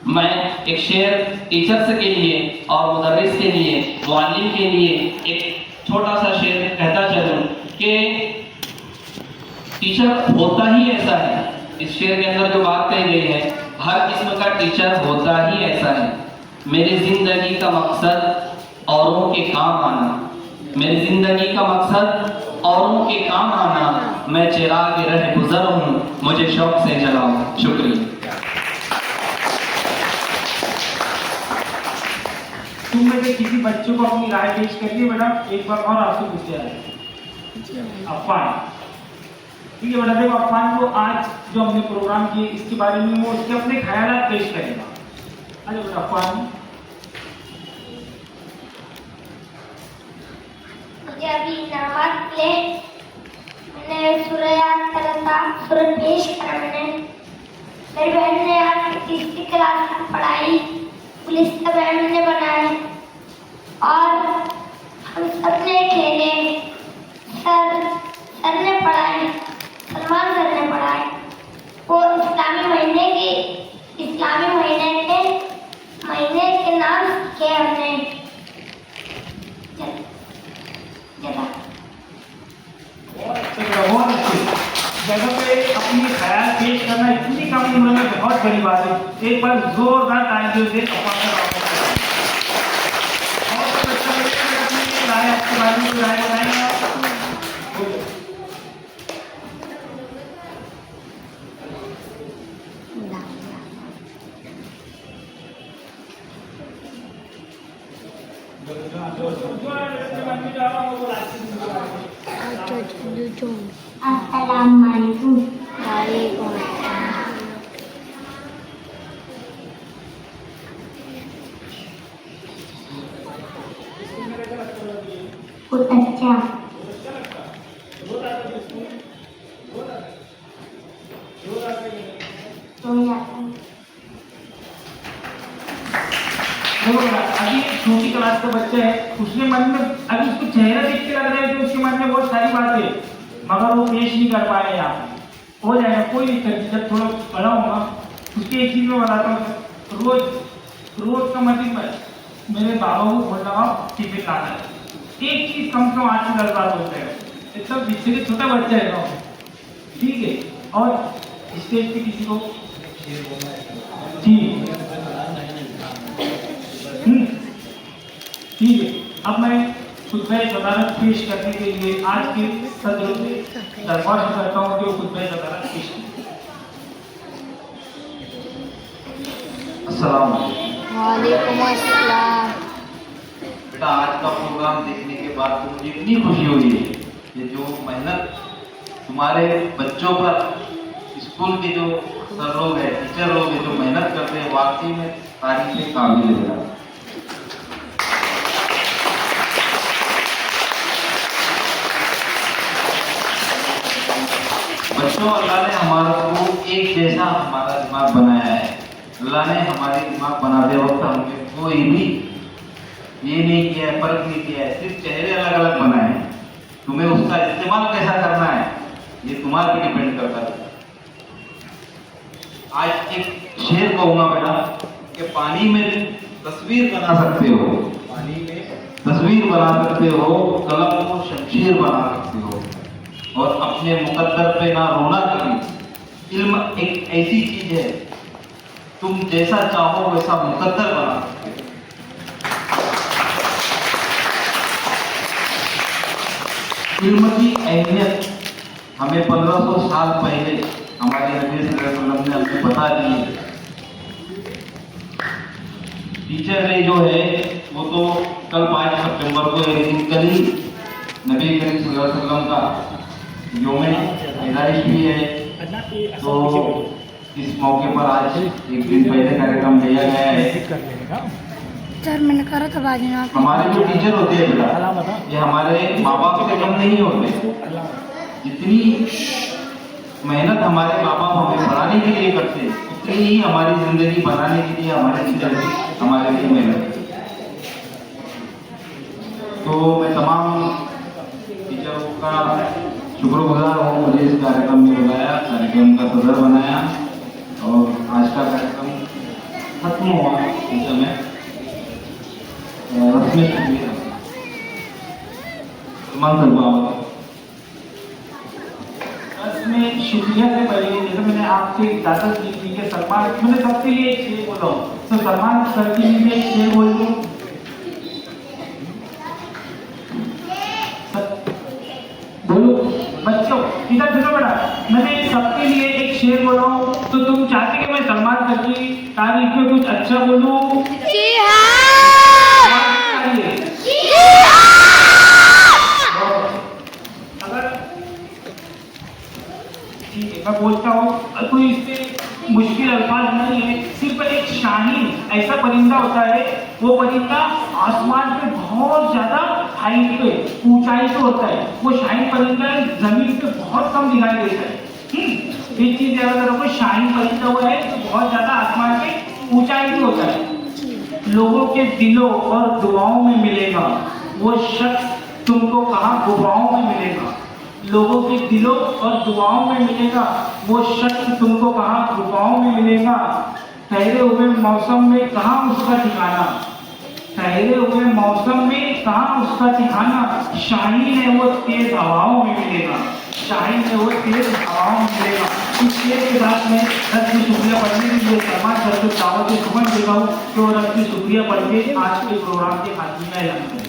मैं एक शेर टीचर्स के लिए और मुदर्रिस के लिए, मुअल्लिम के लिए एक छोटा सा शेर कहता चलूं कि टीचर होता ही ऐसा है। इस शेर के अंदर जो बात कही गई है, हर किस्म का टीचर होता ही ऐसा है। मेरी जिंदगी का मकसद औरों के काम आना, मेरी जिंदगी का मकसद औरों के काम आना, मैं चिराग रह गुजर हूँ, मुझे शौक से जलाओ। शुक्रिया। तुम में से किसी बच्चे को अपनी राय पेश करिए बेटा। एक बार और आपसे पूछते हैं अफवान, ठीक है बेटा। देखो अफवान को आज जो हमने प्रोग्राम किए इसके बारे में वो उसके अपने ख्यालात पेश करेगा। अरे बेटा अफवान। मुझे अभी नमाज ले मैंने सूरह याद करा था, सूरह पेश करा मैंने। मेरी बहन ने आज तीसरी क्लास में पढ़ाई, पुलिस का बैंड ने बनाया और हम सबने खेले। सर ने पढ़ाए, सलमान सर ने पढ़ाए। वो इस्लामी महीने के नाम सीखे हमने। बहुत अच्छे जगह पे अपनी ख्याल पेश करना इतनी कम उम्र में बहुत बड़ी बात है। एक बार जोरदार तालियों से अस्सलामुअलैकुम। बहुत अच्छा। अभी छोटी क्लास का बच्चा है, उसके मन में अभी उसको चेहरा देख के लग रहा है कि उसके मन में बहुत सारी बातें है, मगर वो पेश नहीं कर पाए। यहाँ पे हो जाएगा, कोई दिक्कत नहीं। जब थोड़ा बड़ा होगा उसकी एक चीज में बताता हूँ। रोज का मतलब मेरे बाबा को बोल रहा हूँ टिफिन लाना है, एक चीज कम से कम 8 से 10 बार बोलते हैं। इतना जिससे कि छोटा बच्चा है ना, ठीक है। और स्टेज पे किसी को ठीक है। अब मैं खुतबा सदारत पेश करने के लिए आज के सदर से दरख्वास्त करता हूँ कि वो खुतबा सदारत पेश करें। अस्सलाम वालेकुम अस्सलाम। बेटा आज का प्रोग्राम देखने के बाद तो मुझे इतनी खुशी हुई है कि जो मेहनत तुम्हारे बच्चों पर स्कूल के जो सर लोग हैं, टीचर लोग हैं जो मेहनत करते हैं, वाकई में तारीफ के काबिल है। बच्चों, अल्लाह ने हमारे को एक जैसा हमारा दिमाग बनाया है। अल्लाह ने हमारे दिमाग बनाते वक्त हमें कोई भी ये नहीं किया है, फर्क नहीं किया है, सिर्फ चेहरे अलग अलग बनाए हैं। तुम्हें उसका इस्तेमाल कैसा करना है ये तुम्हारे पे डिपेंड करता है। आज एक शेर कहूंगा बेटा कि पानी में तस्वीर बना सकते हो, पानी में तस्वीर बना सकते हो, कलम को शमशीर बना सकते हो, और अपने मुकद्दर पे ना रोना कभी। इल्म एक ऐसी चीज है, तुम जैसा चाहो वैसा मुकद्दर बना सकते हो। इल्म की अहमियत हमें 1500 साल पहले हमारे नबी सल्लल्लाहु अलैहि वसल्लम ने हमें बता दी है। टीचर डे जो है वो तो कल 5 सितंबर को एक दिन कल ही नबी करीम सल्लल्लाहु अलैहि वसल्लम का यौम पैदाइश भी है, तो इस मौके पर आज एक दिन पहले कार्यक्रम लिया गया है। सर मैंने करा था बाजी में। हमारे जो टीचर होते हैं बेटा, ये हमारे माँ बाप से कम नहीं होते। जितनी मेहनत हमारे माँ बाप हमें पढ़ाने के लिए करते हैं, उतनी ही हमारी जिंदगी बनाने के लिए हमारे टीचर भी हमारे लिए मेहनत करते हैं। तो मैं तमाम टीचरों का शुक्रगुजार हूँ, मुझे इस कार्यक्रम में बुलाया, कार्यक्रम का सदर बनाया, और आज का कार्यक्रम खत्म हुआ इस समय रस्मी शुक्रिया में शुक्रिया से पहले जैसे मैंने आपसे इजाजत ली थी कि सलमान, मैंने सबके लिए एक शेर बोला हूँ, तो सलमान सर के लिए एक शेर बोल दूँ। बोलो बच्चों, इधर सुनो बेटा, मैंने सबके लिए एक शेर बोला हूँ, तो तुम चाहते कि मैं सलमान सर की तारीफ में कुछ अच्छा बोलूँ? जी हाँ। ठीक है, मैं बोलता हूँ, कोई इससे मुश्किल अल्फाज नहीं है। सिर्फ एक शाहीन ऐसा परिंदा होता है, वो परिंदा आसमान पे बहुत ज्यादा हाइट पे, ऊंचाई पे होता है। वो शाहीन परिंदा जमीन पे बहुत कम दिखाई देता है। एक चीज याद रखो, शाहीन परिंदा हुआ है तो बहुत ज्यादा आसमान पे ऊंचाई पे होता है। लोगों के दिलों और दुआओं में मिलेगा वो शख्स, तुमको कहाँ गुफाओं में मिलेगा। लोगों के दिलों और दुआओं में मिलेगा वो शख्स, तुमको कहाँ गुफाओं में मिलेगा। ठहरे हुए मौसम में कहाँ उसका ठिकाना, ठहरे हुए मौसम में कहाँ उसका ठिकाना। शाहीन है वो तेज हवाओं में मिलेगा, शाहीन है वो तेज हवाओं में मिलेगा। इस शेर के साथ मैं रब की शुक्रिया पढ़ने के लिए सलमान सर को दावत सुमन देता हूँ कि वो रब की शुक्रिया पढ़ के आज के प्रोग्राम के खात्मे में ऐलान करें।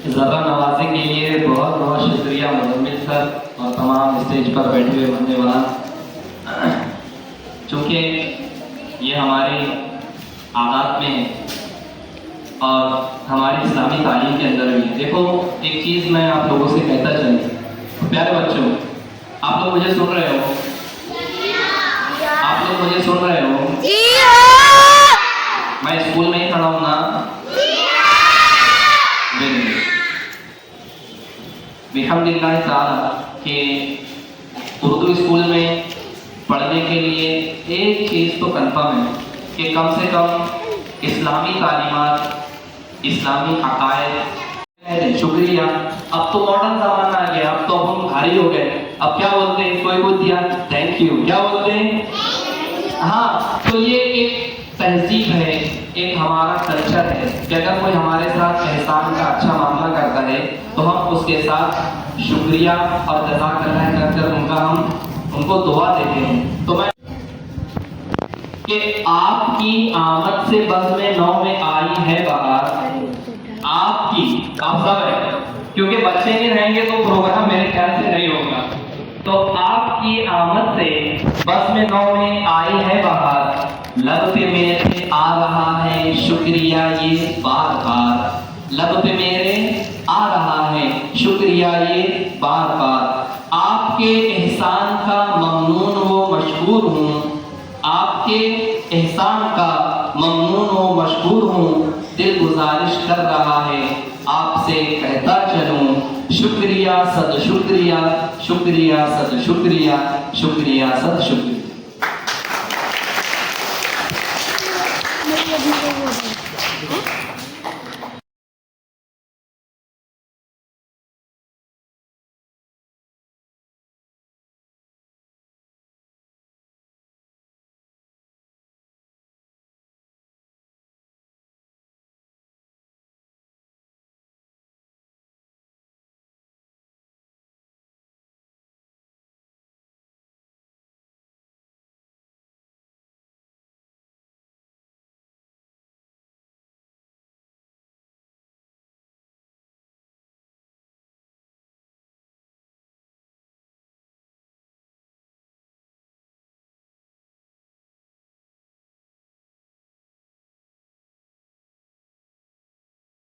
ज़रा नवाजी के लिए बहुत बहुत शुक्रिया मुजम्मिल सर और तमाम स्टेज पर बैठे हुए मेहमान। चूँकि ये हमारे आदात में है और हमारी इस्लामी तालीम के अंदर भी है। देखो, एक चीज़ मैं आप लोगों से कहता चलूँ, प्यारे बच्चों, आप लोग मुझे सुन रहे हो? आप लोग मुझे सुन रहे हो? मैं स्कूल में ही खड़ा हूँ ना? बिल्कुल ताला कि उर्दू स्कूल में पढ़ने के लिए एक चीज़ तो कंफर्म है कि कम से कम इस्लामी तालीमात, इस्लामी अकायद। शुक्रिया। अब तो मॉडर्न ज़माना आ गया, अब तो हम भारी हो गए। अब क्या बोलते हैं, कोई कुछ दिया थैंक यू, क्या बोलते हैं? हाँ, तो ये एक तहजीब है, एक हमारा कल्चर है कि अगर कोई हमारे साथ एहसान का अच्छा मामला करता है तो हम उसके साथ शुक्रिया और जज़ाकल्लाह कहकर उनको दुआ देते हैं। तो मैं कि आपकी आमद से बस में 9 में आई है बाहर, आपकी, आप सब है, क्योंकि बच्चे नहीं रहेंगे तो प्रोग्राम मेरे ख्याल से नहीं होगा। तो आपकी आमद से बस में 9 में आई है बाहर, लब पे मेरे आ रहा है शुक्रिया ये बार बार, लब पे मेरे आ रहा है शुक्रिया ये बार बार आपके एहसान का ममनून व मशकूर हूँ, आपके एहसान का ममनून व मशकूर हूँ। दिल गुजारिश कर रहा है आपसे कहता चलूँ, शुक्रिया सद शुक्रिया, शुक्रिया सद शुक्रिया, शुक्रिया सद शुक्रिया।